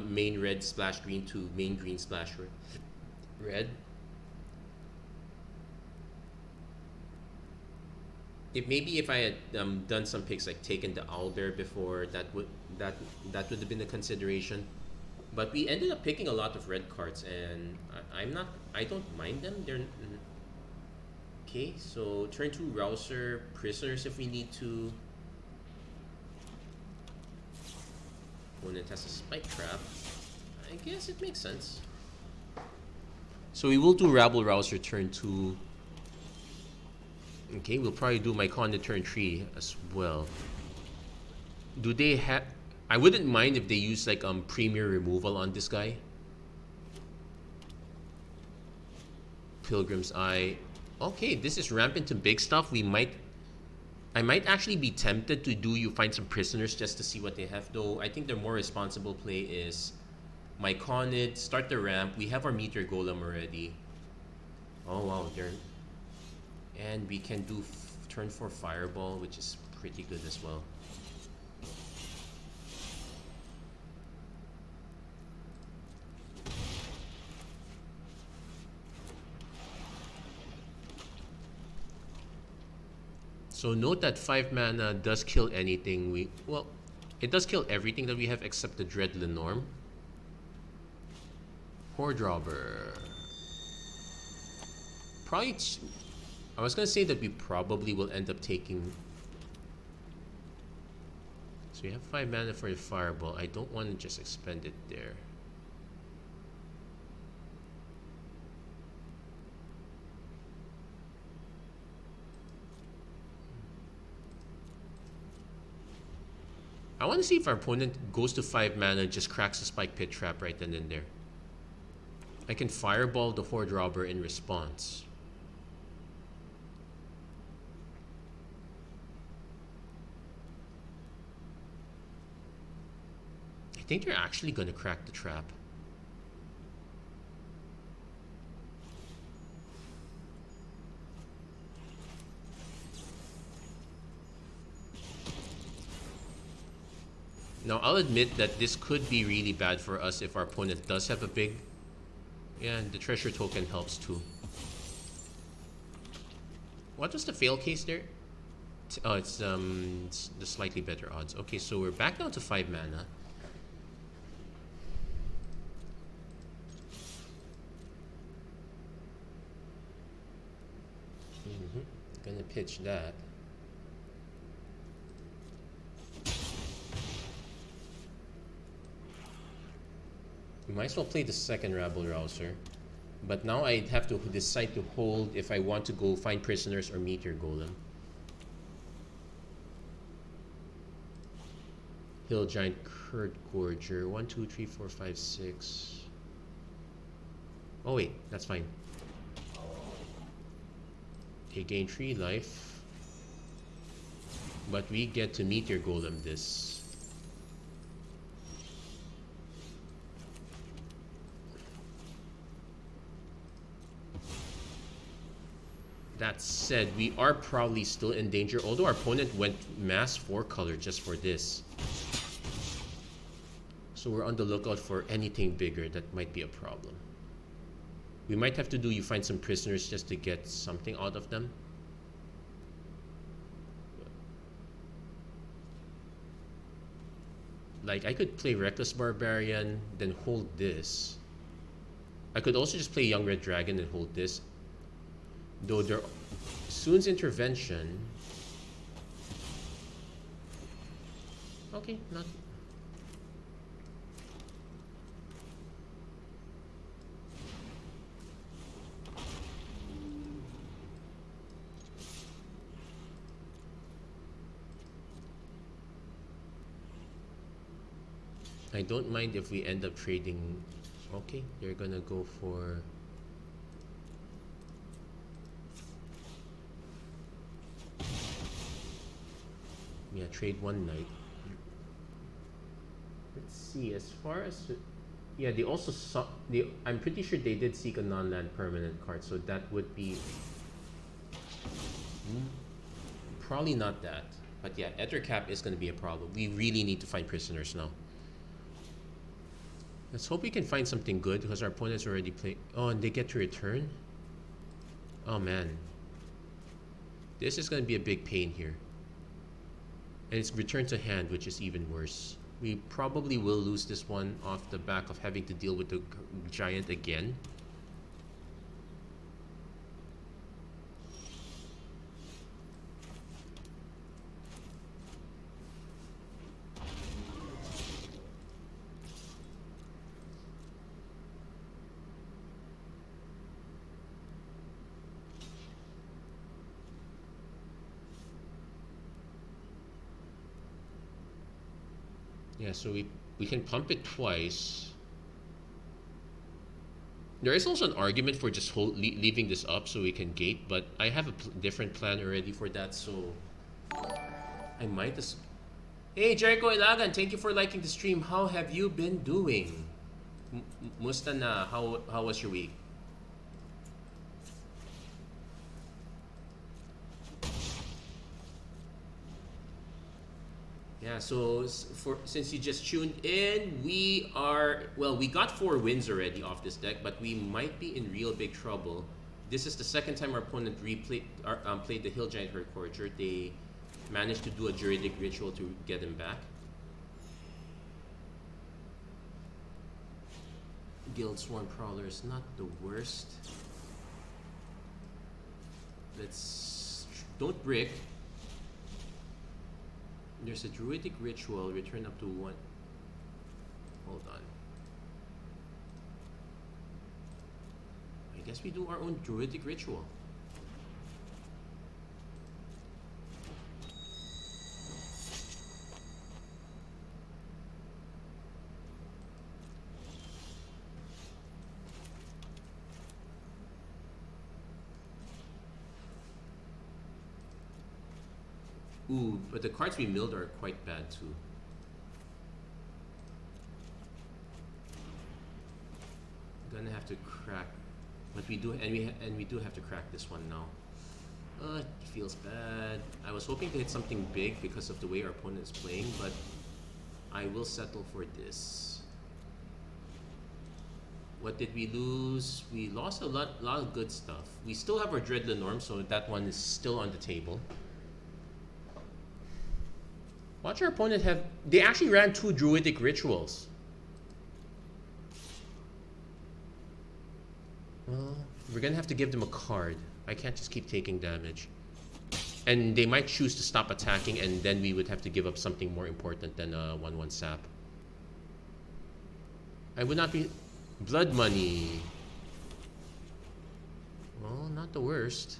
main red splash green to main green splash red. If I had done some picks like taken the Alder before, that would have been a consideration. But we ended up picking a lot of red cards, and I don't mind them. They're okay. So turn 2 Rouser, prisoners if we need to. Opponent has a spike trap. I guess it makes sense. So we will do Rabble Rouser turn 2. Okay, we'll probably do my Conde turn 3 as well. Do they have... I wouldn't mind if they use like premier removal on this guy. Pilgrim's Eye. Okay, this is rampant to big stuff. I might actually be tempted to do you find some prisoners just to see what they have, though. I think the more responsible play is my Conid, start the ramp. We have our Meteor Golem already. Oh wow, and we can do turn 4 Fireball, which is pretty good as well. So note that 5 mana does kill anything it does kill everything that we have except the Dread Lenorm. Horde Robber. Probably... I was gonna say that we probably will end up taking... So we have 5 mana for a Fireball. I don't want to just expend it there. I want to see if our opponent goes to 5 mana and just cracks the Spike Pit Trap right then and there. I can Fireball the Horde Robber in response. I think they're actually going to crack the trap. Now, I'll admit that this could be really bad for us if our opponent does have a big... Yeah, and the treasure token helps too. What was the fail case there? Oh, it's the slightly better odds. Okay, so we're back down to 5 mana. Gonna pitch that. We might as well play the second Rabble Rouser. But now I'd have to decide to hold if I want to go find prisoners or Meteor Golem. Hill Giant, Kurt Gorger. 1, 2, 3, 4, 5, 6. Oh wait, that's fine. Okay, gain 3 life. But we get to Meteor Golem this. That said, we are probably still in danger, although our opponent went mass 4 color just for this. So we're on the lookout for anything bigger that might be a problem. We might have to do you find some prisoners just to get something out of them. Like, I could play Reckless Barbarian, then hold this. I could also just play Young Red Dragon and hold this. Though there, Soon's Intervention. Okay, not. I don't mind if we end up trading. Okay, you're gonna go for. Yeah, trade 1 night. Let's see, as far as... Yeah, they also saw... I'm pretty sure they did seek a non-land permanent card, so that would be... Probably not that. But yeah, Ettercap is going to be a problem. We really need to find prisoners now. Let's hope we can find something good, because our opponent's already played... Oh, and they get to return? Oh, man. This is going to be a big pain here. And it's return to hand, which is even worse. We probably will lose this one off the back of having to deal with the giant again. Yeah, so we can pump it twice. There is also an argument for just leaving this up so we can gate, but I have a different plan already for that, so I might just... Hey, Jericho Ilagan, thank you for liking the stream. How have you been doing? Musta na? How was your week? Yeah, so since you just tuned in, we got 4 wins already off this deck, but we might be in real big trouble. This is the second time our opponent played the Hill Giant Hurtcorcher. They managed to do a Juridic Ritual to get him back. Guild Sworn Prowler is not the worst. Don't brick. There's a Druidic Ritual, return up to 1. Hold on. I guess we do our own Druidic Ritual. Ooh, but the cards we milled are quite bad too. Gonna have to crack, but we do, and we do have to crack this one now. It feels bad. I was hoping to hit something big because of the way our opponent is playing, but I will settle for this. What did we lose? We lost a lot of good stuff. We still have our Dread Lenorm, so that one is still on the table. Watch our opponent have... They actually ran 2 Druidic Rituals. Well, we're gonna have to give them a card. I can't just keep taking damage. And they might choose to stop attacking, and then we would have to give up something more important than a 1/1 sap. I would not be... Blood Money. Well, not the worst.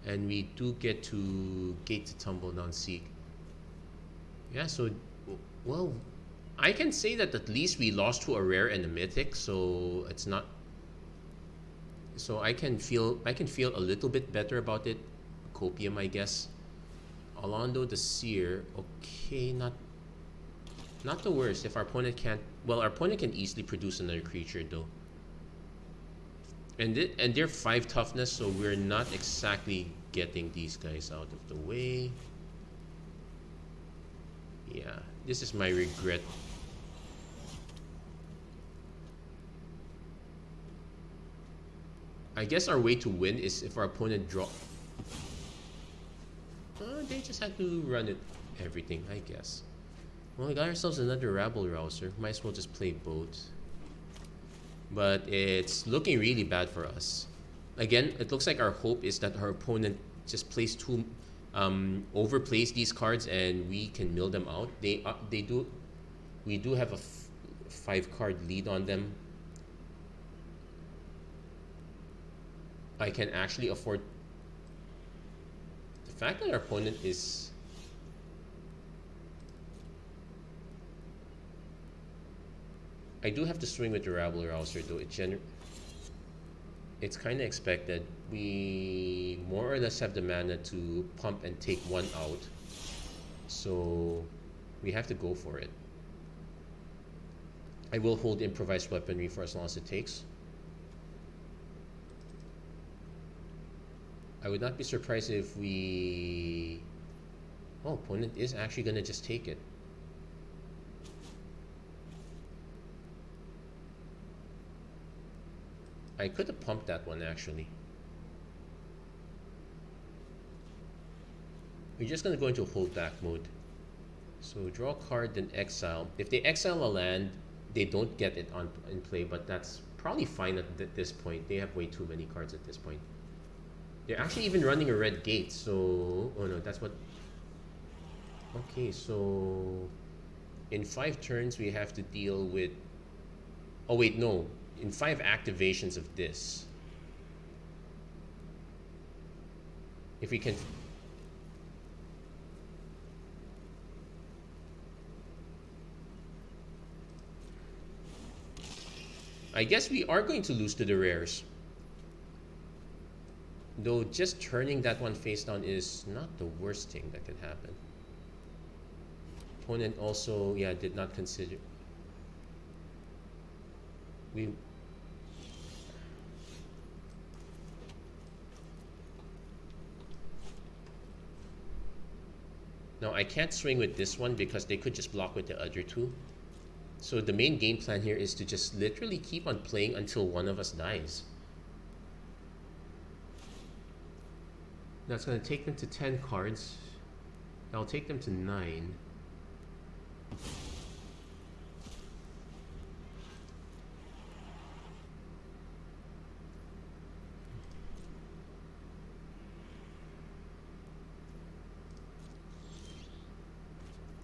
And we do get to Gate to Tumble Down Seek. Yeah, so... Well... I can say that at least we lost to a rare and a mythic, so it's not... So I can feel a little bit better about it. Copium, I guess. Alondo the Seer, okay, not the worst. If our opponent can't... Well, our opponent can easily produce another creature, though. And they're 5 toughness, so we're not exactly getting these guys out of the way. Yeah, this is my regret. I guess our way to win is if our opponent draw... They just had to run it everything, I guess. Well, we got ourselves another Rabble Rouser. Might as well just play both. But it's looking really bad for us. Again, it looks like our hope is that our opponent just plays 2... overplays these cards and we can mill them out. We do have a 5-card lead on them. I can actually afford... The fact that our opponent is... I do have to swing with the Rabble Rouser, though. It's kind of expected. We more or less have the mana to pump and take 1 out. So we have to go for it. I will hold Improvised Weaponry for as long as it takes. I would not be surprised if we... Oh, opponent is actually going to just take it. I could have pumped that one, actually. We're just going to go into hold back mode. So draw a card, then exile. If they exile a land, they don't get it in play, but that's probably fine at this point. They have way too many cards at this point. They're actually even running a red gate, so... Oh no, that's what... Okay, so... In 5 turns, we have to deal with... Oh wait, no. In 5 activations of this. If we can... I guess we are going to lose to the rares. Though just turning that one face down is not the worst thing that could happen. Opponent also, yeah, did not consider... We... Now I can't swing with this one because they could just block with the other 2. So the main game plan here is to just literally keep on playing until one of us dies. That's going to take them to 10 cards. That'll take them to 9.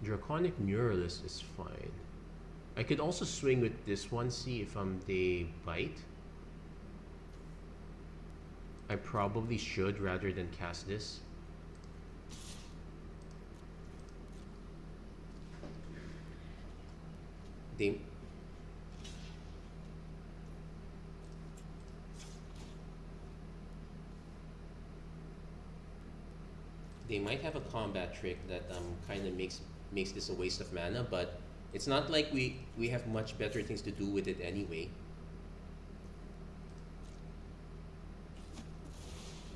Draconic Muralist is fine. I could also swing with this one, see if they bite. I probably should rather than cast this. They might have a combat trick that kind of makes this a waste of mana, but it's not like we have much better things to do with it anyway.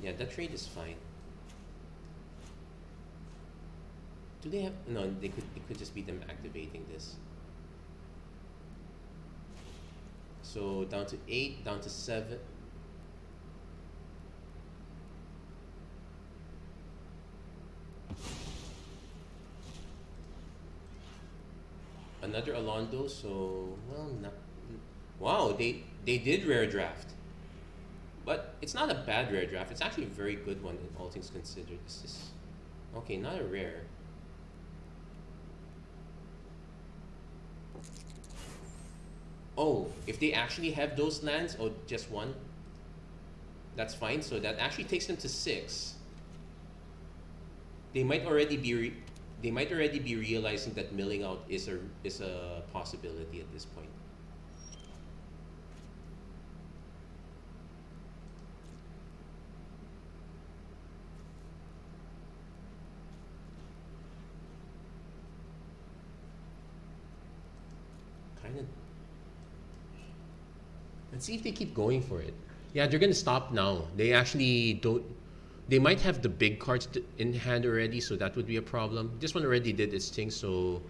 Yeah, that trade is fine. Do they have? No, it could just be them activating this. So down to 8, down to 7. Another Alondo, so well, not. Wow, they did rare draft, but it's not a bad rare draft. It's actually a very good one, all things considered. This is okay, not a rare. Oh, if they actually have those lands, or just one, that's fine. So that actually takes them to 6. They might already be they might already be realizing that milling out is a possibility at this point. Kind of. Let's see if they keep going for it. Yeah, they're gonna stop now. They actually don't. They might have the big cards in hand already, so that would be a problem. This one already did its thing, so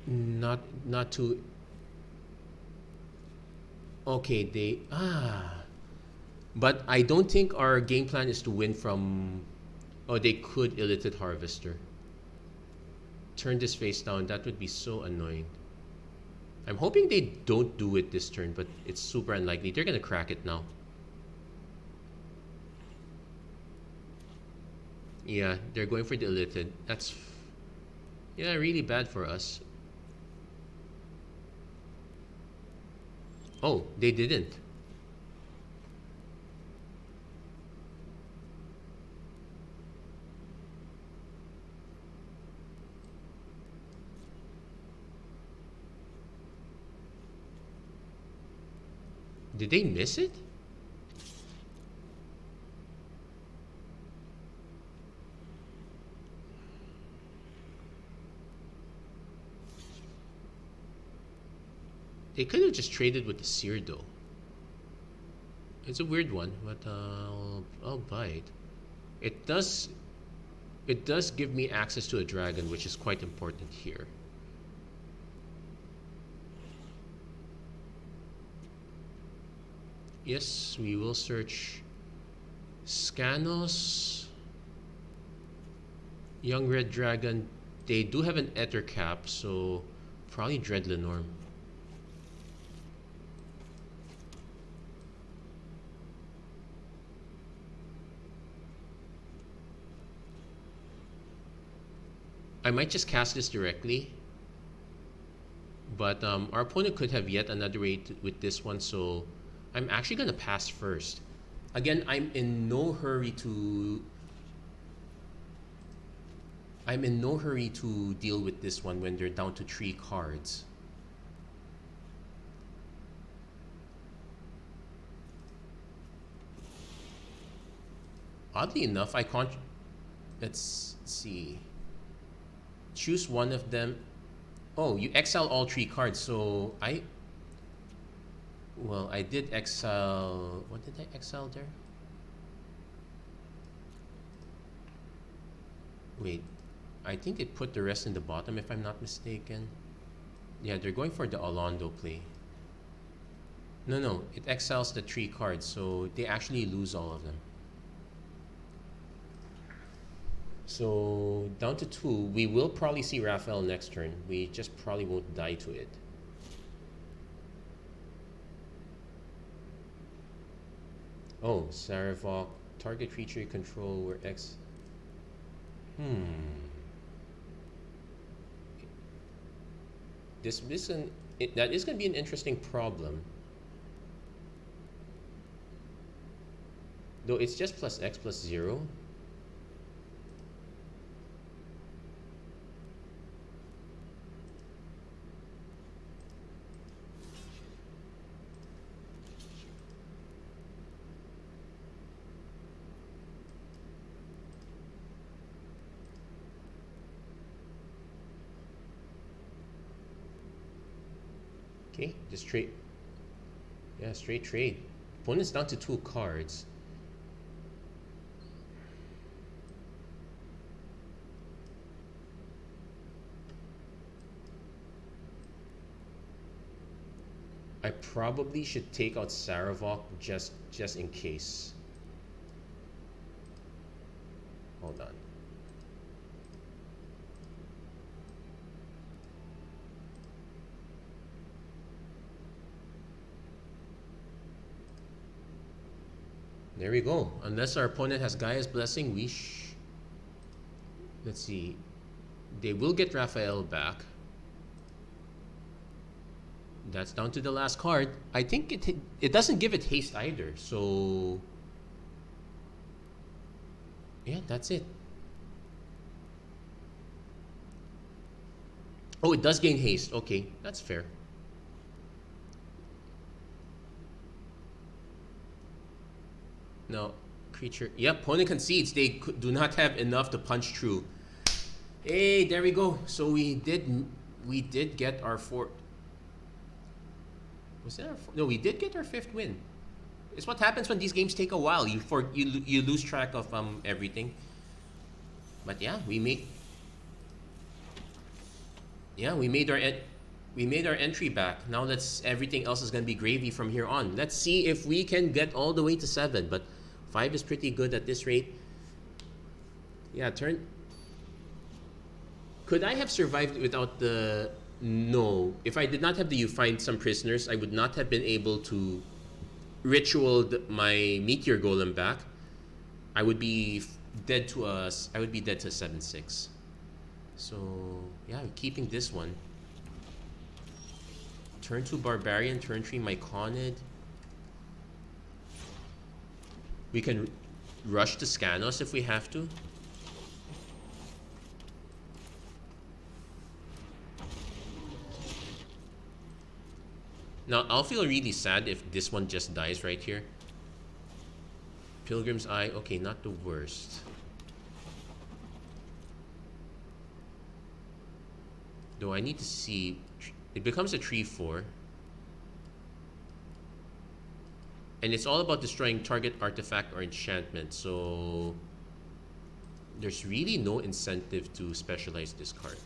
not too. Okay, but I don't think our game plan is to win from. Oh, they could illiterate harvester. Turn this face down. That would be so annoying. I'm hoping they don't do it this turn, but it's super unlikely. They're gonna crack it now. Yeah, they're going for the illiterate. That's yeah, really bad for us. Oh, they didn't. Did they miss it? They could have just traded with the Seer though. It's a weird one, but I'll buy it. It does give me access to a dragon, which is quite important here. Yes, we will search Scanos, Young Red Dragon. They do have an Ether Cap, so probably Dread Lenorm. I might just cast this directly, but our opponent could have yet another way with this one, so I'm actually gonna pass first. Again, I'm in no hurry to deal with this one when they're down to 3 cards. Oddly enough, I can't. Let's see. Choose one of them. Oh, you exile all 3 cards, so well, I did exile. What did I exile there? Wait, I think it put the rest in the bottom if I'm not mistaken. Yeah, they're going for the Alondo play. No, it exiles the 3 cards, so they actually lose all of them. So down to 2. We will probably see Raphael next turn. We just probably won't die to it. Oh, Saravok. Target creature you control where X. That is going to be an interesting problem. Though it's just plus X plus 0. Okay, just trade. Yeah, straight trade. Opponent's down to 2 cards. I probably should take out Saravok just in case. Hold on. There we go. Unless our opponent has Gaia's Blessing, let's see. They will get Raphael back. That's down to the last card. I think it doesn't give it haste either. So yeah, that's it. Oh, it does gain haste. Okay, that's fair. No, creature. Yep, opponent concedes. They do not have enough to punch through. Hey, there we go. So we did get our fourth. Was that our no? We did get our fifth win. It's what happens when these games take a while. You lose track of everything. But yeah, we made our entry back. Now everything else is gonna be gravy from here on. Let's see if we can get all the way to 7. But 5 is pretty good at this rate. Yeah, Could I have survived without the... No. If I did not have the You Find Some Prisoners, I would not have been able to ritual my Meteor Golem back. I would be dead to a 7/6. So, yeah, keeping this one. Turn 2 Barbarian, turn 3 Myconid. We can rush to Scanos if we have to. Now, I'll feel really sad if this one just dies right here. Pilgrim's Eye, okay, not the worst. Though I need to see... It becomes a 3/4. And it's all about destroying target artifact or enchantment, so... There's really no incentive to specialize this card.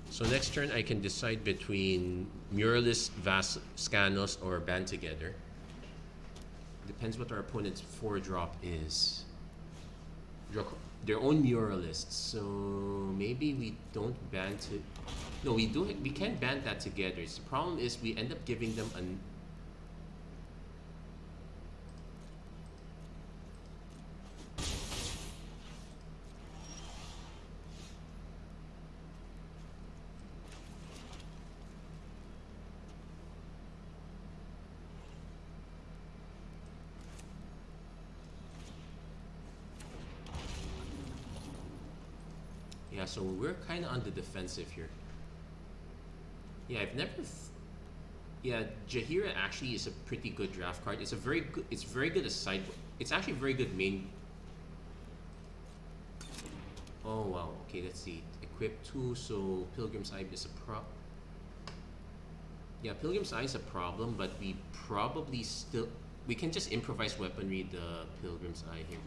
So next turn, I can decide between Muralist, Scanos, or Band Together. Depends what our opponent's 4-drop is. Draw their own Muralists, so maybe we don't band to... No, we do. We can't band that together. The problem is we end up giving them an... Yeah, so we're kind of on the defensive here. Yeah, I've never... Yeah, Jaheira actually is a pretty good draft card. It's very good as side... It's actually very good main... Oh, wow. Okay, let's see. Equip 2, so Pilgrim's Eye is a Yeah, Pilgrim's Eye is a problem, but we probably still... We can just improvise weaponry the Pilgrim's Eye here.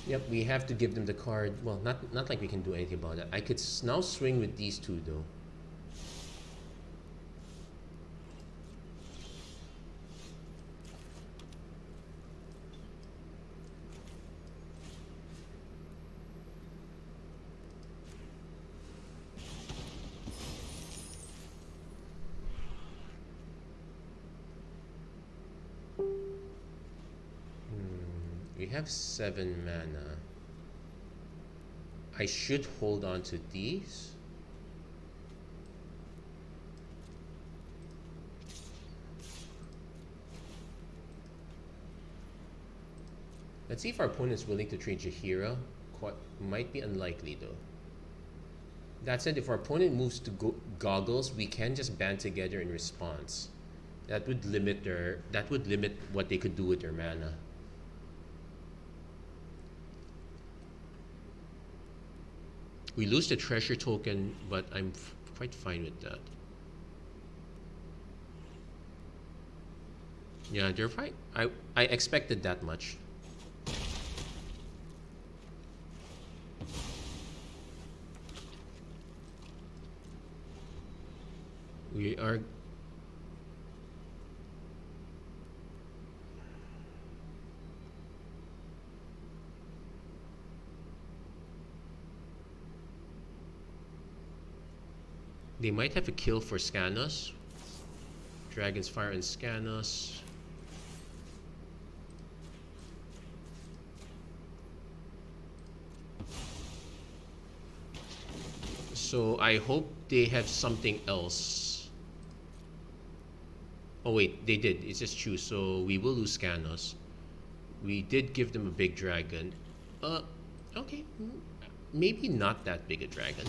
Yep, we have to give them the card. Well, not like we can do anything about that. I could now swing with these two, though. We have 7 mana. I should hold on to these. Let's see if our opponent's willing to trade Jaheira, might be unlikely though. That said, if our opponent moves to goggles, we can just band together in response. That would limit what they could do with their mana. We lose the treasure token, but I'm quite fine with that. Yeah, they're fine. I expected that much. We are. They might have a kill for Scanos. Dragon's Fire and Scanos. So I hope they have something else. Oh wait, they did. It's just choose. So we will lose Scanos. We did give them a big dragon. Okay. Maybe not that big a dragon.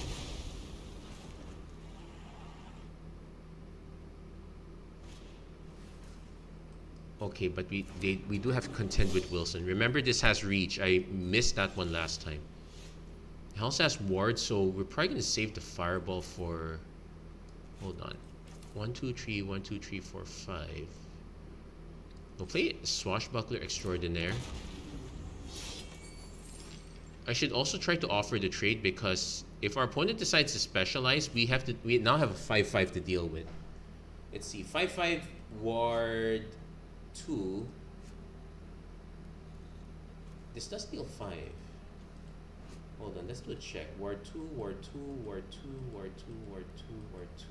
Okay, but we do have to contend with Wilson. Remember, this has reach. I missed that one last time. It also has ward, so we're probably gonna save the fireball for. Hold on, 1, 2, 3, 1, 2, 3, 4, 5. We'll play Swashbuckler Extraordinaire. I should also try to offer the trade because if our opponent decides to specialize, we now have a 5/5 to deal with. Let's see, 5/5 ward 2. This does deal 5. Hold on, let's do a check. Ward 2, Ward 2, Ward 2, Ward 2, Ward 2, Ward 2.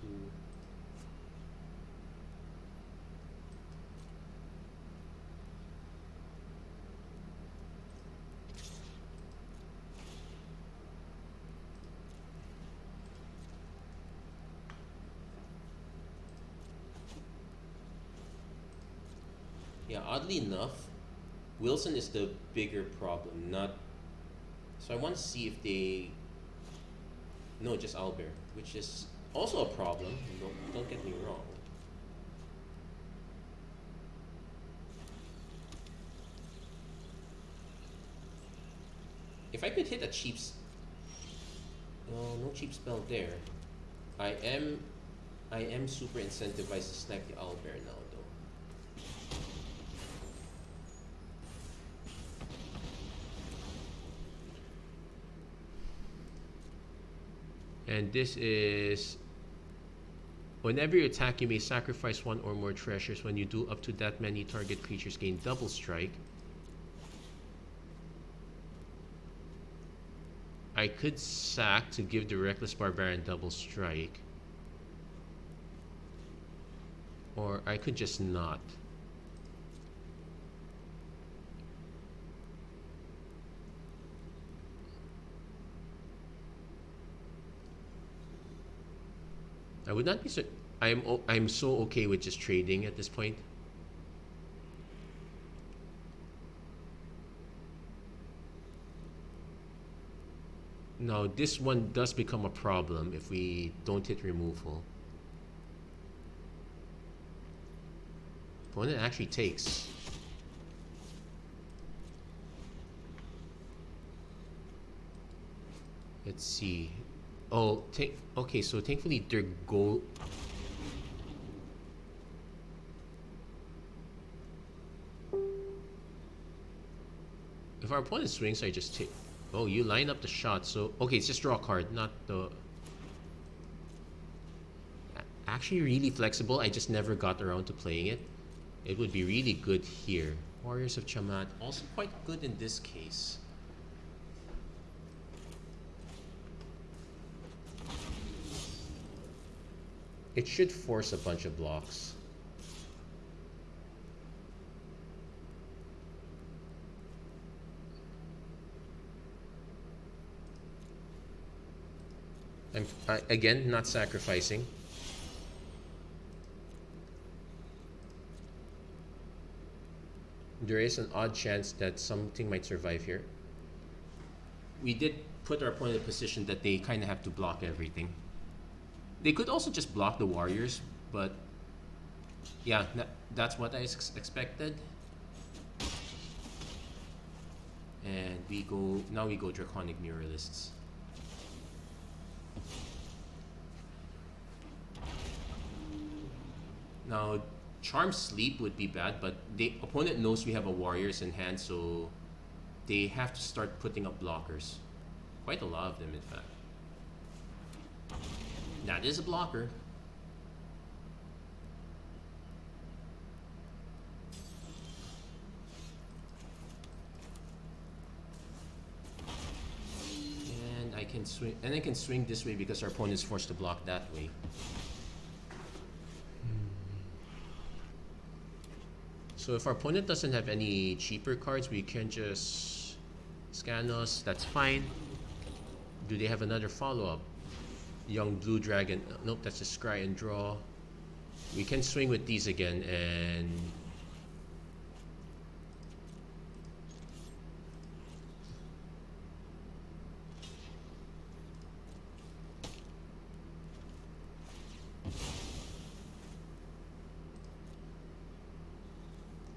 Yeah, oddly enough, Wilson is the bigger problem, not. So I want to see if they. No, just Owlbear, which is also a problem. Don't get me wrong. If I could hit a cheap. No cheap spell there. I am super incentivized to snack the Owlbear now. And this is, whenever you attack, you may sacrifice 1 or more treasures. When you do up to that many, target creatures gain double strike. I could sack to give the Reckless Barbarian double strike. Or I could just not. I would not be so. I'm so okay with just trading at this point. Now this one does become a problem if we don't hit removal. Opponent actually takes. Let's see. Oh, okay, so thankfully their goal. If our opponent swings, I just take. Oh, you line up the shot, so okay, it's just draw a card, not the. Actually, really flexible. I just never got around to playing it. It would be really good here. Warriors of Chamat, also quite good in this case. It should force a bunch of blocks. Again, not sacrificing. There is an odd chance that something might survive here. we did put our opponent in a position that they kind of have to block everything. They could also just block the warriors, but yeah, that's what I expected. And we go Draconic Muralists. Now, Charm Sleep would be bad, but the opponent knows we have a warriors in hand, so they have to start putting up blockers. Quite a lot of them, in fact. That is a blocker. And I can swing this way because our opponent is forced to block that way. So if our opponent doesn't have any cheaper cards, we can just scan us. That's fine. Do they have another follow-up? Young Blue Dragon. Nope, that's just scry and draw. We can swing with these again and...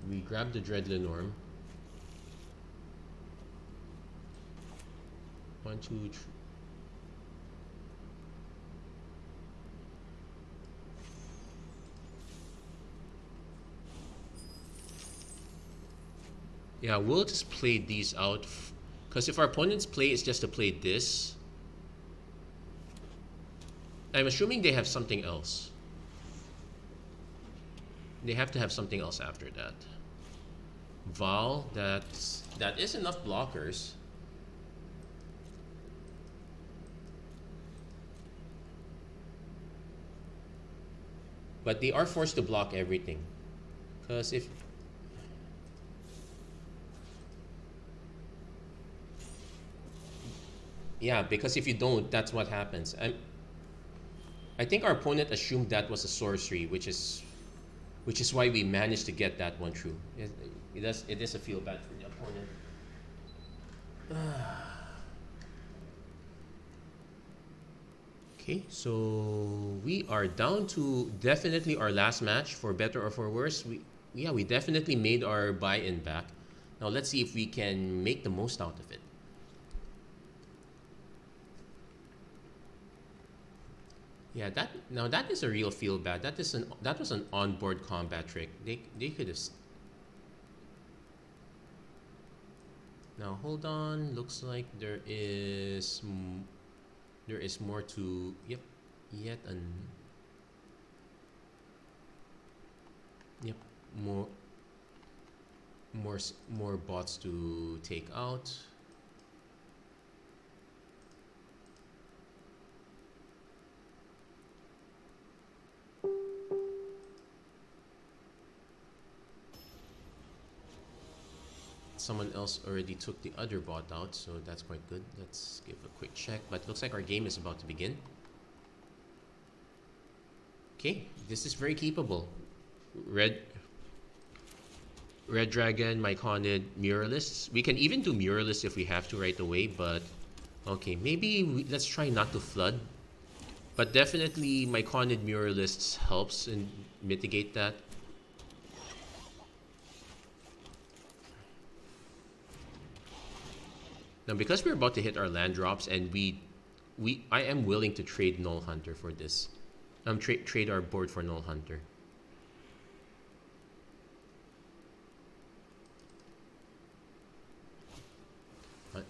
we grab the Dreadlinorm. 1, 2, 3. Yeah, we'll just play these out. Because if our opponent's play is just to play this, I'm assuming they have something else. They have to have something else after that. Val, that is enough blockers. But they are forced to block everything. Because if... yeah, because if you don't, that's what happens. I think our opponent assumed that was a sorcery, which is why we managed to get that one through. It is a feel bad for the opponent. Okay, so we are down to definitely our last match, for better or for worse. We definitely made our buy-in back. Now let's see if we can make the most out of it. Yeah, that is a real feel bad. That was an onboard combat trick. They could have. Now hold on. Looks like there is more to. Yep, yep, more bots to take out. Someone else already took the other bot out, so that's quite good. Let's give a quick check, but it looks like our game is about to begin. Okay, this is very capable. Red Dragon, Myconid, Muralists. We can even do Muralists if we have to right away, but okay, maybe let's try not to flood. But definitely Myconid Muralists helps and mitigate that. Now, because we're about to hit our land drops, and I am willing to trade Null Hunter for this. Trade our board for Null Hunter.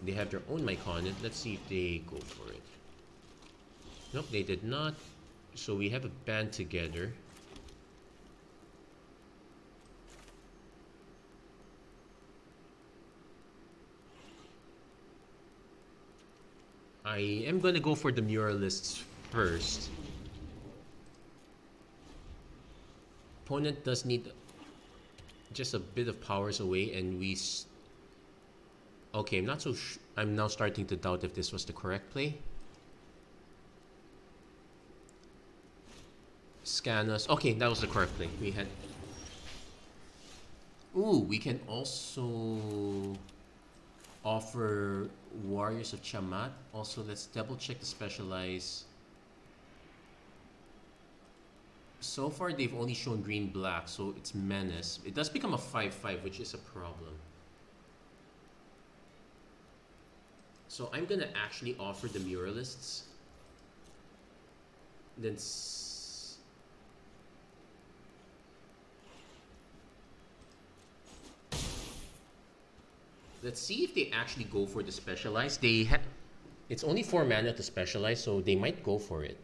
They have their own Myconid. Let's see if they go for it. Nope, they did not. So we have a band together. I am going to go for the Muralists first. Opponent does need just a bit of powers away, and we... okay, I'm now starting to doubt if this was the correct play. Scan us. Okay, that was the correct play. We had... ooh, we can also offer Warriors of Chamat. Also, let's double check the specialize. So far, they've only shown green-black, so it's Menace. It does become a 5/5, which is a problem. So I'm gonna actually offer the Muralists. Then let's see if they actually go for the specialize. It's only 4 mana to specialize, so they might go for it.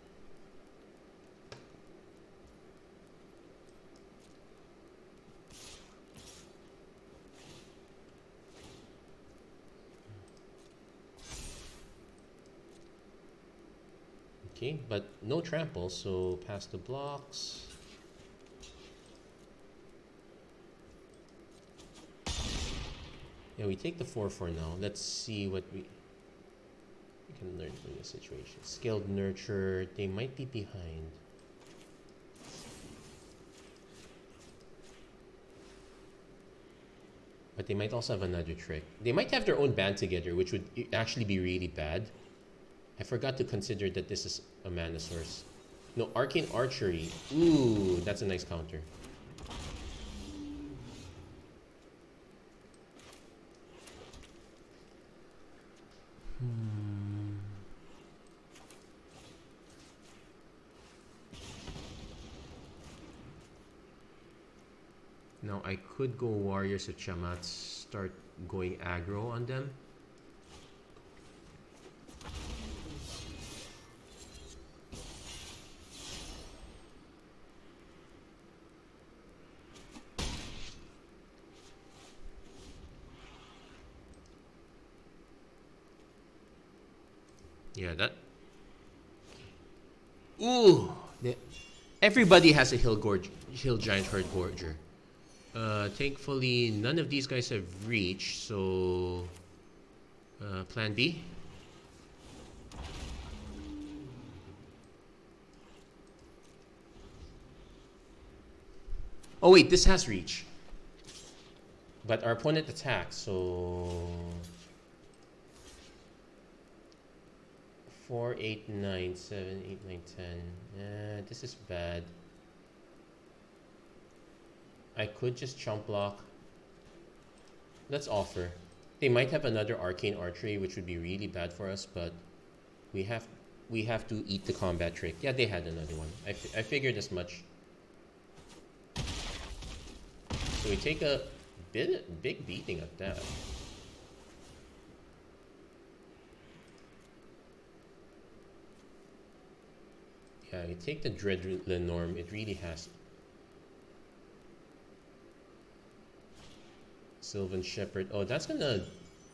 Okay, but no trample, so pass the blocks. Yeah, we take the 4 for now. Let's see what we can learn from this situation. Skilled Nurture, they might be behind. But they might also have another trick. They might have their own band together, which would actually be really bad. I forgot to consider that this is a mana source. No, Arcane Archery. Ooh, that's a nice counter. Now I could go Warriors of Chamat, start going aggro on them. Yeah, that. Ooh, everybody has a hill giant herd gorger. Thankfully, none of these guys have reached, so plan B. Oh wait, this has reach, but our opponent attacks, so 4, 8, 9, 7, 8, 9, 10. This is bad. I could just chump block. Let's offer. They might have another Arcane Archery, which would be really bad for us, but we have to eat the combat trick. Yeah, they had another one. I figured as much. So we take a big beating at that. Yeah, you take the Dread Lenorm, it really has. Sylvan Shepherd. Oh, that's gonna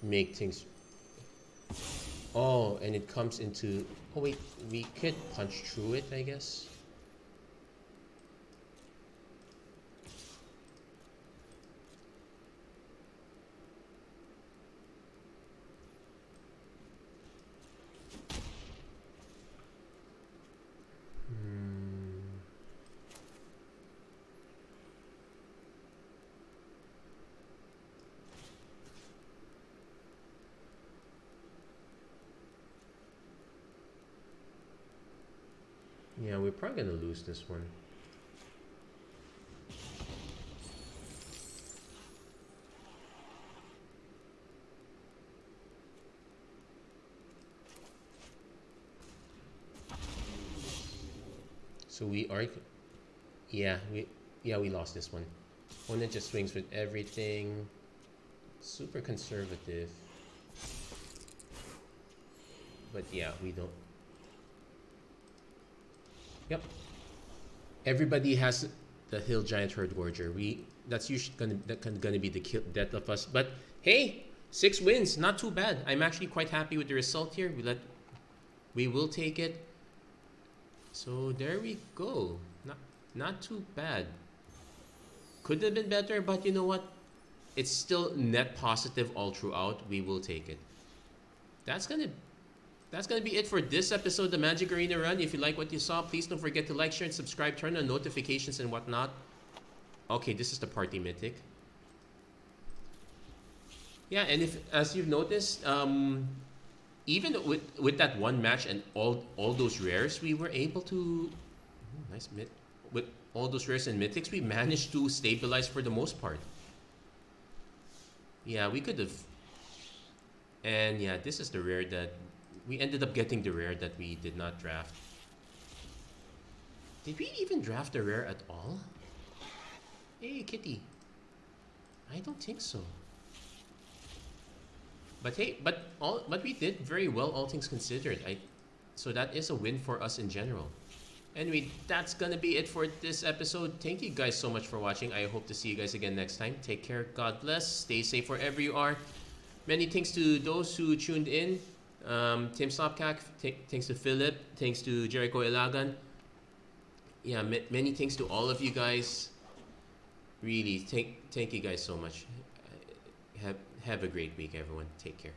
make things. Oh, and it comes into. Oh wait, we could punch through it, I guess. Yeah, we're probably gonna lose this one. So we are, yeah, we lost this one. Opponent just swings with everything. Super conservative. But yeah, we don't. Yep. Everybody has the Hill Giant Herd Gorger. That's usually gonna be the death of us. But hey, 6 wins, not too bad. I'm actually quite happy with the result here. We will take it. So there we go. Not too bad. Could have been better, but you know what? It's still net positive all throughout. We will take it. That's gonna be it for this episode of the Magic Arena Run. If you like what you saw, please don't forget to like, share, and subscribe. Turn on notifications and whatnot. Okay, this is the party mythic. Yeah, and if as you've noticed, even with that one match and all those rares, we were able to nice mid with all those rares and mythics, we managed to stabilize for the most part. Yeah, we could have, and yeah, this is the rare that we ended up getting the rare that we did not draft. Did we even draft a rare at all? Hey, Kitty. I don't think so. But hey, but we did very well, all things considered. So that is a win for us in general. Anyway, that's gonna be it for this episode. Thank you guys so much for watching. I hope to see you guys again next time. Take care. God bless. Stay safe wherever you are. Many thanks to those who tuned in. Tim Slopkak, thanks to Philip, thanks to Jericho Ilagan. Yeah, many thanks to all of you guys. Really, thank you guys so much. Have a great week, everyone. Take care.